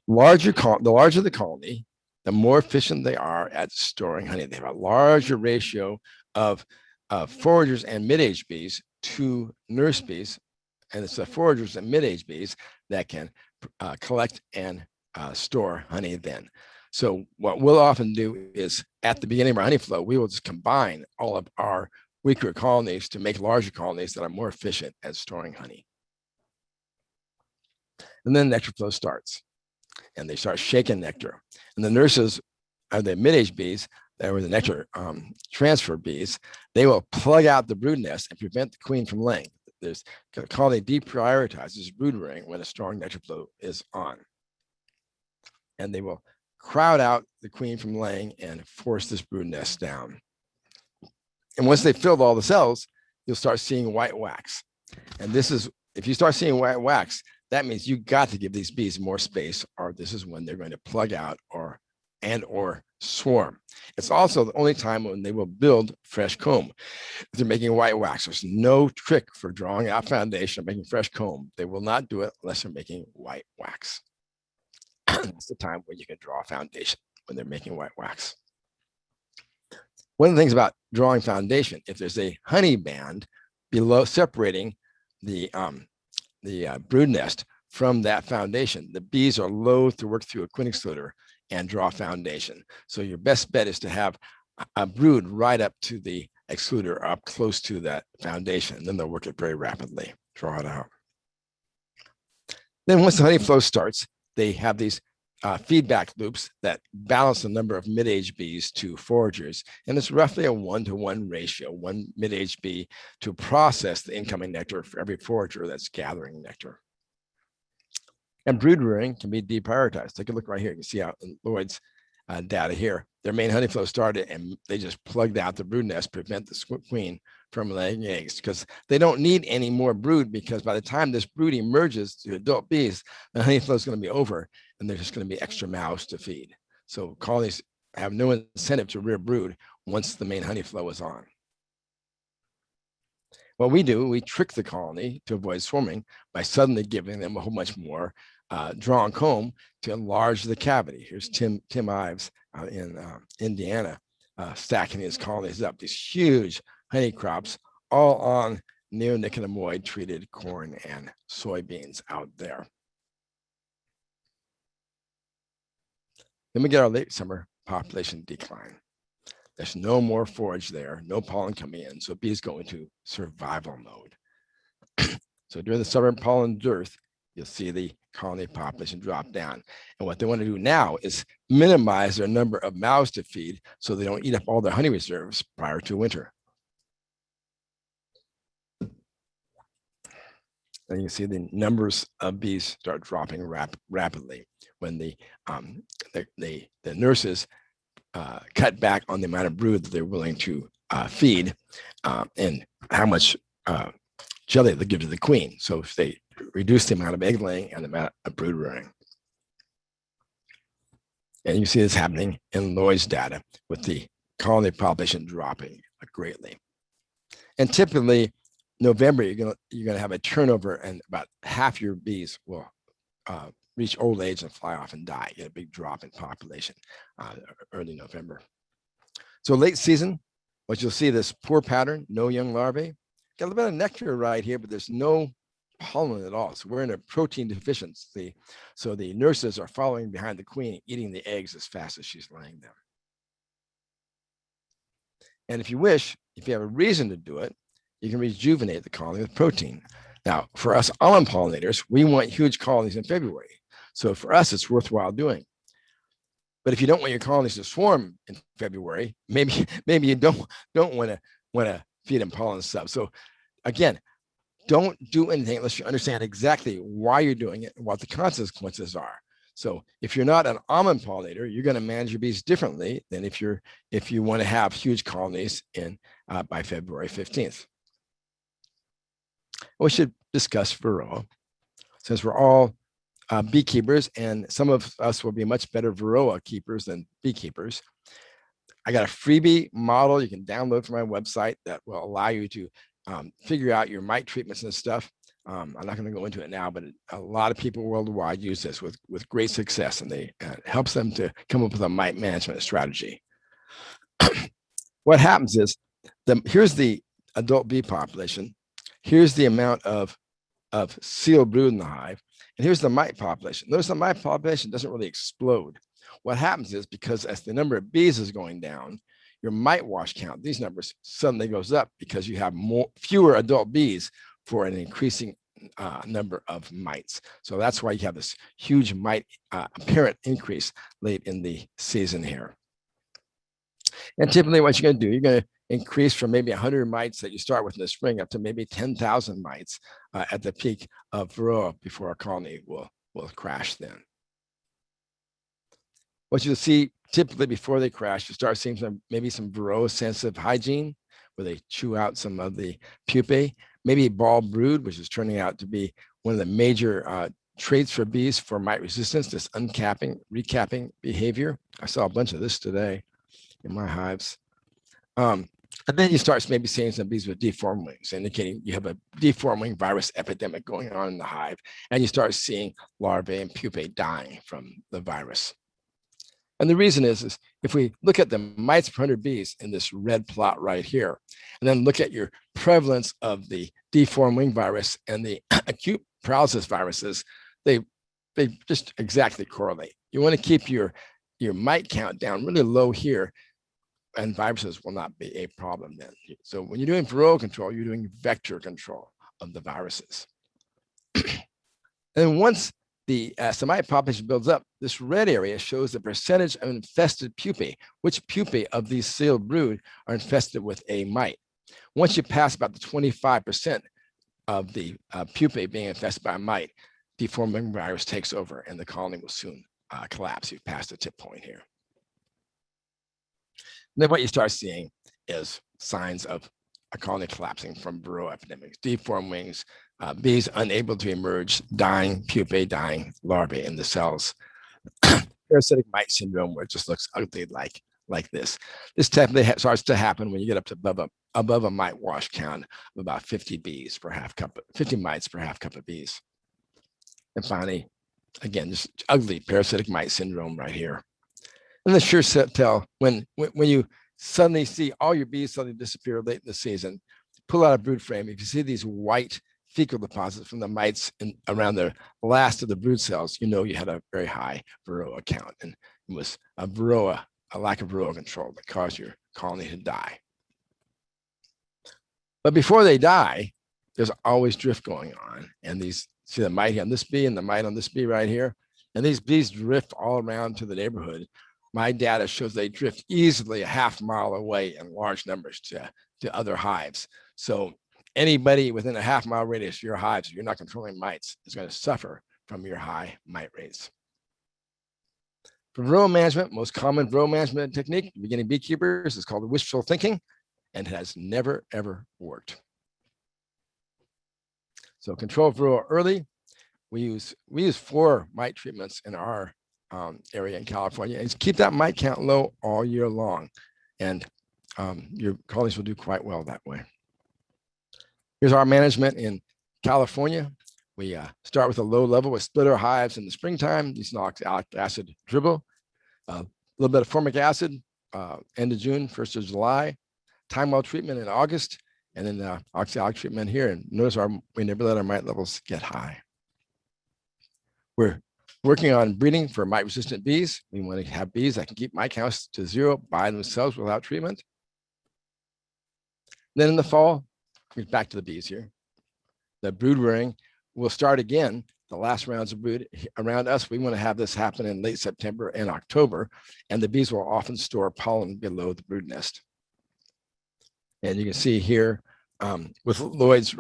S2: The larger the colony, the more efficient they are at storing honey. They have a larger ratio of foragers and mid-age bees to nurse bees. And it's the foragers and mid-age bees that can collect and store honey then. So what we'll often do is at the beginning of our honey flow, we will just combine all of our weaker colonies to make larger colonies that are more efficient at storing honey. And then nectar flow starts, and they start shaking nectar. And the nurses, or the mid-age bees, that were the nectar transfer bees, they will plug out the brood nest and prevent the queen from laying. There's a colony deprioritizes brood rearing when a strong nectar flow is on. And they will crowd out the queen from laying and force this brood nest down. And once they've filled all the cells, you'll start seeing white wax. And this is, if you start seeing white wax, that means you got to give these bees more space, or this is when they're going to plug out or swarm. It's also the only time when they will build fresh comb. If they're making white wax, there's no trick for drawing out foundation or making fresh comb. They will not do it unless they're making white wax. That's the time when you can draw a foundation, when they're making white wax. One of the things about drawing foundation, if there's a honey band below separating the brood nest from that foundation, the bees are loath to work through a queen excluder and draw foundation. So your best bet is to have a brood right up to the excluder, up close to that foundation, and then they'll work it very rapidly, draw it out. Then once the honey flow starts, they have these feedback loops that balance the number of mid-age bees to foragers. And it's roughly a 1-to-1 ratio, one mid-age bee to process the incoming nectar for every forager that's gathering nectar. And brood rearing can be deprioritized. Take a look right here. You can see out in Lloyd's data here. Their main honey flow started and they just plugged out the brood nest, prevent the queen from laying eggs, because they don't need any more brood, because by the time this brood emerges to adult bees, the honey flow is going to be over and there's just going to be extra mouths to feed. So colonies have no incentive to rear brood once the main honey flow is on. What we do, we trick the colony to avoid swarming by suddenly giving them a whole bunch more drawn comb to enlarge the cavity. Here's Tim Ives in Indiana stacking his colonies up, these huge honey crops, all on neonicotinoid treated corn and soybeans out there. Then we get our late summer population decline. There's no more forage there, no pollen coming in, so bees go into survival mode. So during the summer pollen dearth, you'll see the colony population drop down. And what they want to do now is minimize their number of mouths to feed so they don't eat up all their honey reserves prior to winter. And you see the numbers of bees start dropping rapidly when the nurses cut back on the amount of brood that they're willing to feed and how much jelly they give to the queen. So if they reduce the amount of egg laying and the amount of brood rearing. And you see this happening in Lloyd's data with the colony population dropping greatly. And typically, November, you're gonna have a turnover, and about half your bees will reach old age and fly off and die. Get a big drop in population early November. So late season, what you'll see, this poor pattern, no young larvae. Got a little bit of nectar right here, but there's no pollen at all. So we're in a protein deficiency. So the nurses are following behind the queen, eating the eggs as fast as she's laying them. And if you wish, if you have a reason to do it, you can rejuvenate the colony with protein. Now, for us almond pollinators, we want huge colonies in February. So for us, it's worthwhile doing. But if you don't want your colonies to swarm in February, maybe you don't want to feed them pollen stuff. So again, don't do anything unless you understand exactly why you're doing it and what the consequences are. So if you're not an almond pollinator, you're going to manage your bees differently than if you want to have huge colonies in by February 15th. We should discuss Varroa, since we're all beekeepers, and some of us will be much better Varroa keepers than beekeepers. I got a freebie model you can download from my website that will allow you to figure out your mite treatments and stuff. I'm not going to go into it now, but a lot of people worldwide use this with great success, and it helps them to come up with a mite management strategy. What happens is, here's the adult bee population. Here's the amount of sealed brood in the hive. And here's the mite population. Notice the mite population doesn't really explode. What happens is, because as the number of bees is going down, your mite wash count, these numbers suddenly goes up because you have fewer adult bees for an increasing number of mites. So that's why you have this huge mite apparent increase late in the season here. And typically what you're going to do, you're going to increase from maybe 100 mites that you start with in the spring up to maybe 10,000 mites at the peak of Varroa before a colony will crash then. What you'll see typically before they crash, you start seeing maybe some Varroa sensitive hygiene, where they chew out some of the pupae, maybe ball brood, which is turning out to be one of the major traits for bees for mite resistance, this uncapping, recapping behavior. I saw a bunch of this today in my hives. And then you start maybe seeing some bees with deformed wings, indicating you have a deformed wing virus epidemic going on in the hive, and you start seeing larvae and pupae dying from the virus. And the reason is if we look at the mites per 100 bees in this red plot right here, and then look at your prevalence of the deformed wing virus and the acute paralysis viruses, they just exactly correlate. You want to keep your mite count down really low here, and viruses will not be a problem then. So when you're doing Varroa control, you're doing vector control of the viruses. And once the mite population builds up, this red area shows the percentage of infested pupae, which pupae of these sealed brood are infested with a mite. Once you pass about the 25% of the pupae being infested by a mite, deformed wing virus takes over and the colony will soon collapse. You've passed the tip point here. And then what you start seeing is signs of a colony collapsing from Varroa epidemics, deformed wings, bees unable to emerge, dying pupae, dying larvae in the cells. Parasitic mite syndrome, where it just looks ugly like this. This typically starts to happen when you get up to above a mite wash count of about 50 bees per half cup, 50 mites per half cup of bees. And finally, again, this ugly parasitic mite syndrome right here. And the sure tell when you suddenly see all your bees suddenly disappear late in the season, pull out a brood frame. If you see these white fecal deposits from the mites around the last of the brood cells, you know you had a very high Varroa count, and it was a lack of Varroa control that caused your colony to die. But before they die, there's always drift going on. And these, see the mite on this bee and the mite on this bee right here, and these bees drift all around to the neighborhood. My data shows they drift easily a half mile away in large numbers to other hives. So anybody within a half mile radius of your hives, if you're not controlling mites, is going to suffer from your high mite rates. For Varroa management, most common Varroa management technique, beginning beekeepers, is called wishful thinking, and it has never, ever worked. So control Varroa early. We use 4 mite treatments in our area in California, and keep that mite count low all year long. And your colonies will do quite well that way. Here's our management in California. We start with a low level with splitter hives in the springtime, using oxalic acid dribble, a little bit of formic acid, end of June, 1st of July, time well treatment in August, and then oxalic treatment here. And notice we never let our mite levels get high. We're working on breeding for mite-resistant bees. We want to have bees that can keep mite counts to 0 by themselves without treatment. Then in the fall, back to the bees here. The brood rearing will start again. The last rounds of brood around us, we want to have this happen in late September and October, and the bees will often store pollen below the brood nest. And you can see here with Lloyd's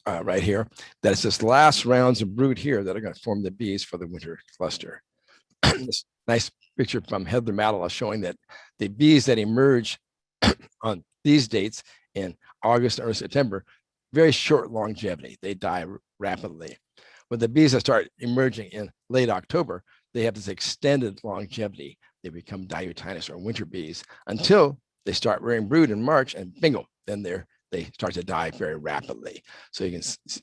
S2: right here, that it's this last rounds of brood here that are going to form the bees for the winter cluster. This nice picture from Heather Matala showing that the bees that emerge on these dates in August or September, very short longevity. They die rapidly. When the bees that start emerging in late October, they have this extended longevity. They become diutinous or winter bees until they start rearing brood in March, and bingo, then they start to die very rapidly. So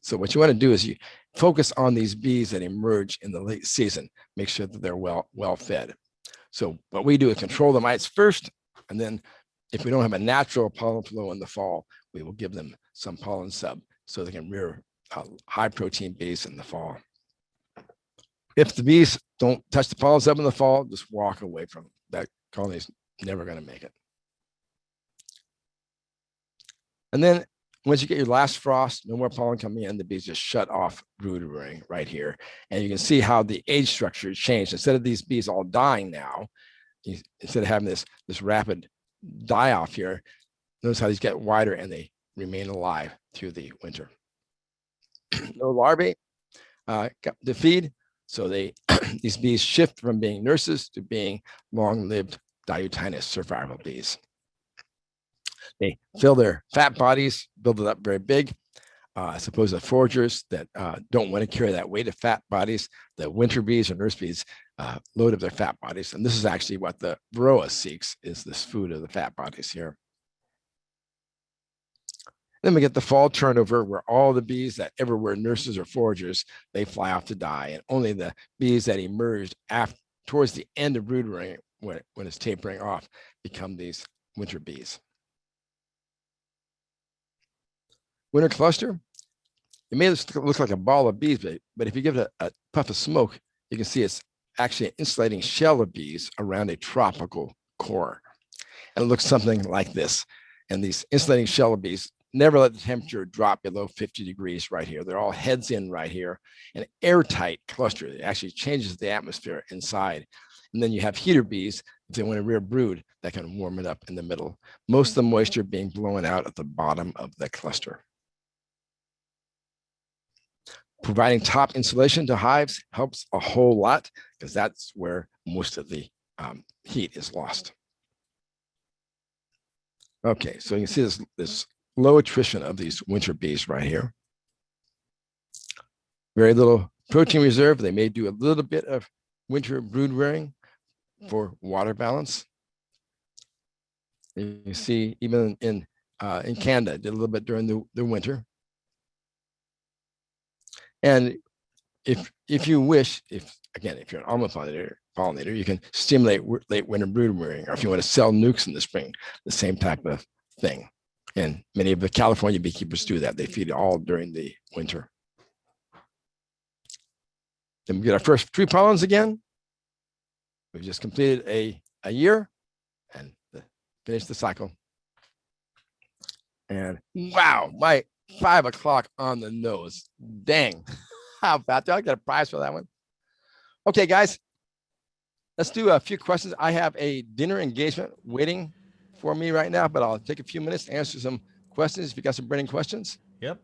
S2: so what you want to do is you focus on these bees that emerge in the late season, make sure that they're well fed. So what we do is control the mites first, and then if we don't have a natural pollen flow in the fall, we will give them some pollen sub so they can rear high protein bees in the fall. If the bees don't touch the pollen sub in the fall, just walk away from them. That colony is never going to make it. And then once you get your last frost, no more pollen coming in, the bees just shut off brood rearing right here. And you can see how the age structure changed. Instead of these bees all dying now, instead of having this rapid die off here, notice how these get wider and they remain alive through the winter. No larvae to feed. So these bees shift from being nurses to being long-lived diutinous survival bees. They fill their fat bodies, build it up very big. I suppose the foragers that don't want to carry that weight of fat bodies, the winter bees or nurse bees load up their fat bodies. And this is actually what the varroa seeks, is this food of the fat bodies here. Then we get the fall turnover, where all the bees that ever were nurses or foragers, they fly off to die. And only the bees that emerged towards the end of brood rearing, when it's tapering off, become these winter bees. Winter cluster, it may look like a ball of bees, but if you give it a puff of smoke, you can see it's actually an insulating shell of bees around a tropical core. And it looks something like this. And these insulating shell of bees never let the temperature drop below 50 degrees right here. They're all heads in right here. An airtight cluster. It actually changes the atmosphere inside. And then you have heater bees, if they want to rear brood, that can warm it up in the middle. Most of the moisture being blown out at the bottom of the cluster. Providing top insulation to hives helps a whole lot, because that's where most of the heat is lost. Okay, so you can see this low attrition of these winter bees right here. Very little protein reserve. They may do a little bit of winter brood rearing for water balance. You can see even in Canada, did a little bit during the winter. And if you wish, if you're an almond pollinator, you can stimulate late winter brood rearing, or if you want to sell nukes in the spring, the same type of thing. And many of the California beekeepers do that. They feed all during the winter. Then we get our first tree pollens again. We've just completed a year and finished the cycle. And wow, my 5 o'clock on the nose. Dang. How about that? I got a prize for that one. Okay, guys, let's do a few questions. I have a dinner engagement waiting for me right now, but I'll take a few minutes to answer some questions if you got some burning questions.
S1: Yep.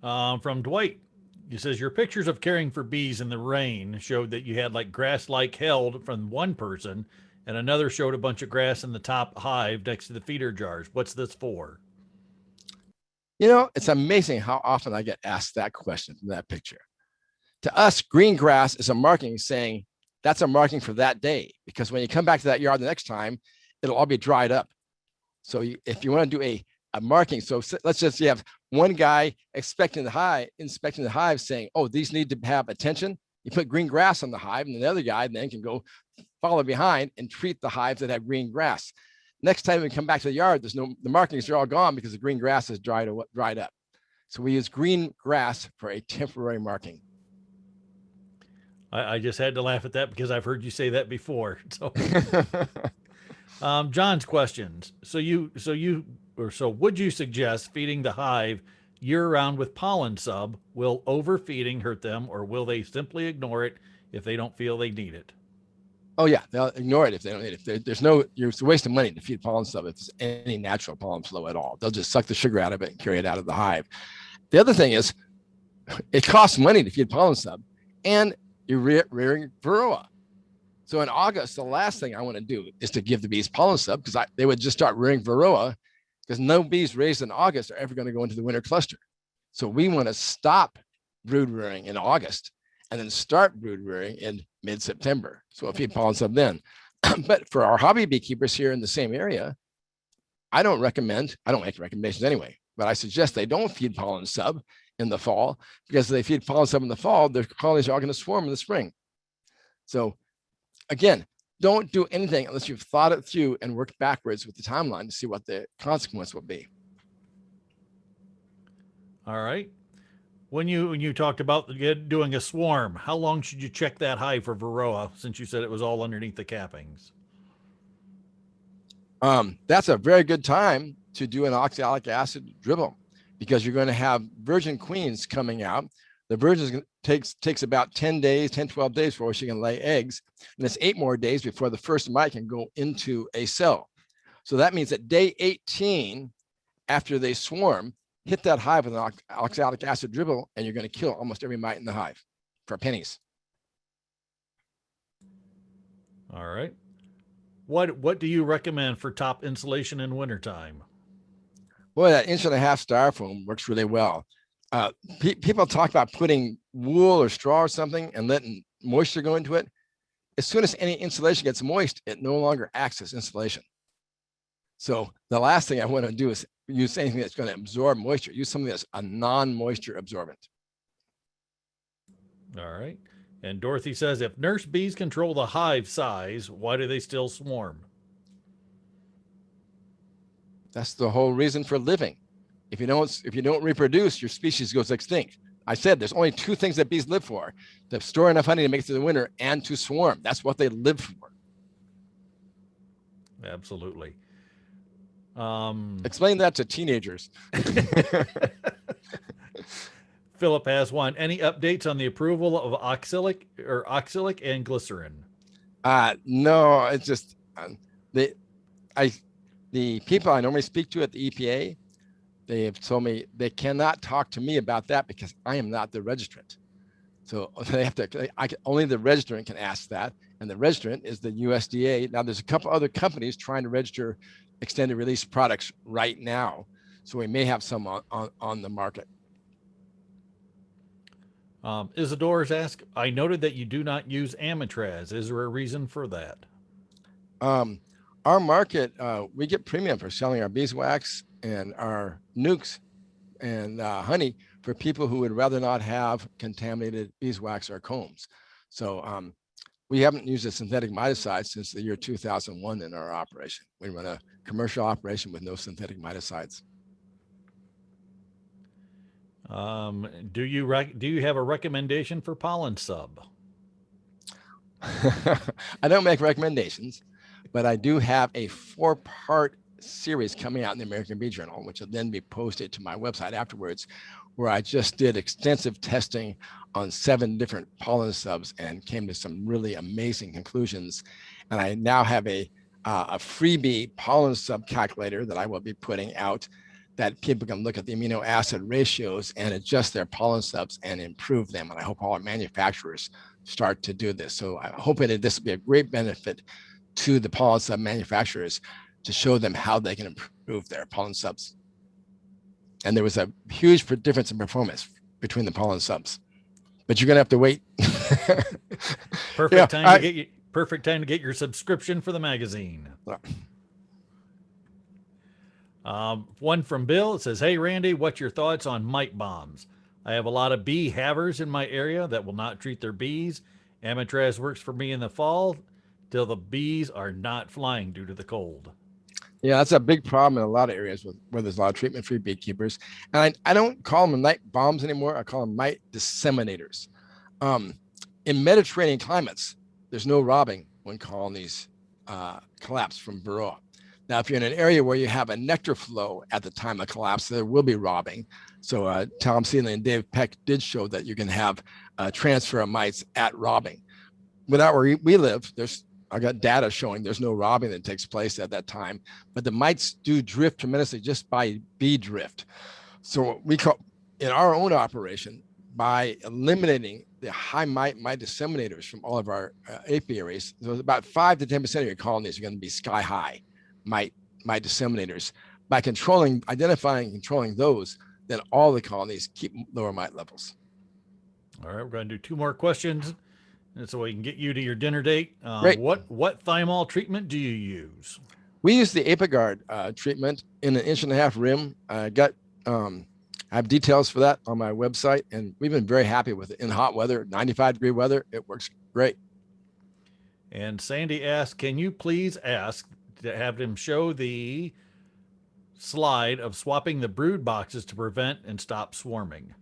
S1: From Dwight, he says, your pictures of caring for bees in the rain showed that you had like grass-like held from one person, and another showed a bunch of grass in the top hive next to the feeder jars. What's this for?
S2: You know, it's amazing how often I get asked that question from that picture. To us, green grass is a marking saying that's a marking for that day, because when you come back to that yard the next time, it'll all be dried up. So if you want to do a marking, so let's just, you have one guy inspecting the hive saying, oh, these need to have attention. You put green grass on the hive, and the other guy then can go follow behind and treat the hives that have green grass. Next time we come back to the yard, the markings are all gone because the green grass is dried up. So we use green grass for a temporary marking.
S1: I just had to laugh at that because I've heard you say that before. So, John's questions. So would you suggest feeding the hive year-round with pollen sub? Will overfeeding hurt them, or will they simply ignore it if they don't feel they need it?
S2: Oh yeah, they'll ignore it if they don't need it. It's a waste of money to feed pollen sub if there's any natural pollen flow at all. They'll just suck the sugar out of it and carry it out of the hive. The other thing is, it costs money to feed pollen sub, and you're rearing varroa. So in August, the last thing I want to do is to give the bees pollen sub, because they would just start rearing varroa, because no bees raised in August are ever going to go into the winter cluster. So we want to stop brood rearing in August and then start brood rearing in mid-September. So we'll feed pollen sub then. But for our hobby beekeepers here in the same area, I don't make recommendations anyway, but I suggest they don't feed pollen sub in the fall, because if they feed pollen sub in the fall, their colonies are all going to swarm in the spring. So again, don't do anything unless you've thought it through and worked backwards with the timeline to see what the consequence will be.
S1: All right. When you talked about doing a swarm, how long should you check that hive for Varroa, since you said it was all underneath the cappings?
S2: That's a very good time to do an oxalic acid dribble, because you're going to have virgin queens coming out. The virgin takes about 10 days, 10, 12 days before she can lay eggs. And it's 8 more days before the first mite can go into a cell. So that means that day 18, after they swarm, hit that hive with an oxalic acid dribble, and you're going to kill almost every mite in the hive for pennies.
S1: All right. What do you recommend for top insulation in wintertime?
S2: Boy, that 1.5-inch styrofoam works really well. People talk about putting wool or straw or something and letting moisture go into it. As soon as any insulation gets moist, it no longer acts as insulation. So the last thing I want to do is use anything that's going to absorb moisture. Use something that's a non-moisture absorbent.
S1: All right. And Dorothy says, if nurse bees control the hive size, why do they still swarm?
S2: That's the whole reason for living. If you don't reproduce, your species goes extinct. I said there's only 2 things that bees live for: to store enough honey to make it through the winter and to swarm. That's what they live for.
S1: Absolutely.
S2: Explain that to teenagers.
S1: Philip has one. Any updates on the approval of oxalic and glycerin?
S2: No, it's just the people I normally speak to at the EPA, they have told me they cannot talk to me about that because I am not the registrant. So they have to. Only the registrant can ask that, and the registrant is the USDA. Now, there's a couple other companies trying to register extended release products right now, so we may have some on the market.
S1: Isidore's asked, I noted that you do not use Amatraz. Is there a reason for that?
S2: Our market, we get premium for selling our beeswax and our nukes and honey for people who would rather not have contaminated beeswax or combs. So we haven't used a synthetic miticide since the year 2001 in our operation. We run a commercial operation with no synthetic miticides.
S1: Do you have a recommendation for pollen sub?
S2: I don't make recommendations, but I do have a 4-part series coming out in the American Bee Journal, which will then be posted to my website afterwards, where I just did extensive testing on 7 different pollen subs and came to some really amazing conclusions. And I now have a freebie pollen sub calculator that I will be putting out, that people can look at the amino acid ratios and adjust their pollen subs and improve them. And I hope all our manufacturers start to do this. So I hope this will be a great benefit to the pollen sub manufacturers to show them how they can improve their pollen subs. And there was a huge difference in performance between the pollen subs, but you're going to have to wait.
S1: Perfect time to get your subscription for the magazine. One from Bill. It says, hey, Randy, what's your thoughts on mite bombs? I have a lot of bee havers in my area that will not treat their bees. Amatraz works for me in the fall till the bees are not flying due to the cold.
S2: Yeah, that's a big problem in a lot of areas where there's a lot of treatment-free beekeepers. And I don't call them mite bombs anymore. I call them mite disseminators. In Mediterranean climates, there's no robbing when colonies collapse from Varroa. Now, if you're in an area where you have a nectar flow at the time of collapse, there will be robbing. So Tom Seeley and Dave Peck did show that you can have transfer of mites at robbing. Without where we live, I got data showing there's no robbing that takes place at that time, but the mites do drift tremendously just by bee drift. So we call, in our own operation, by eliminating the high mite disseminators from all of our apiaries, so about 5 to 10% of your colonies are going to be sky high mite disseminators. By identifying and controlling those, then all the colonies keep lower mite levels.
S1: All right, we're going to do 2 more questions, and so we can get you to your dinner date.
S2: Great.
S1: What thymol treatment do you use?
S2: We use the Apiguard treatment in an 1.5-inch rim. I have details for that on my website, and we've been very happy with it in hot weather, 95-degree weather. It works great.
S1: And Sandy asked, can you please ask to have him show the slide of swapping the brood boxes to prevent and stop swarming?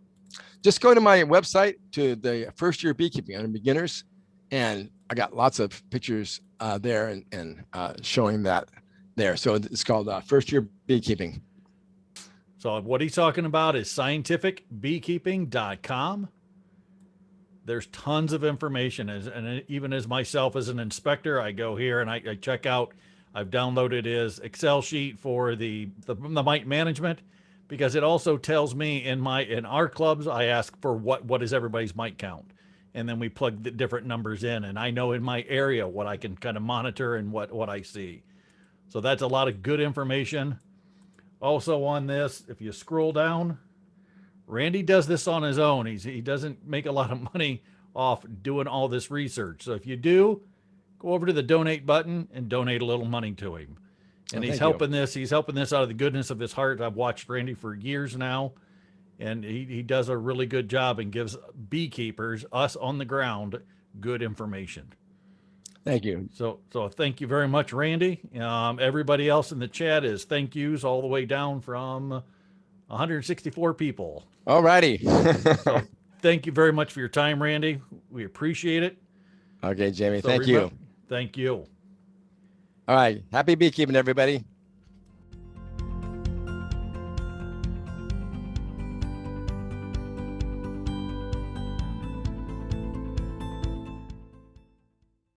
S2: Just go to my website to the first year beekeeping under beginners, and I got lots of pictures there and showing that there. So it's called First Year Beekeeping.
S1: So what he's talking about is scientificbeekeeping.com. There's tons of information, and even as myself as an inspector, I go here and I check out. I've downloaded his Excel sheet for the mite management, because it also tells me in our clubs, I ask for what is everybody's mite count, and then we plug the different numbers in, and I know in my area what I can kind of monitor and what I see. So that's a lot of good information. Also on this, if you scroll down, Randy does this on his own. He doesn't make a lot of money off doing all this research. So if you do, go over to the donate button and donate a little money to him. And he's helping this out of the goodness of his heart. I've watched Randy for years now, and he does a really good job and gives beekeepers, us on the ground, good information.
S2: Thank you.
S1: So thank you very much, Randy. Everybody else in the chat is thank yous all the way down from 164 people.
S2: All righty.
S1: So thank you very much for your time, Randy. We appreciate it.
S2: Okay, Jamie. Thank you.
S1: Thank you.
S2: All right. Happy beekeeping, everybody.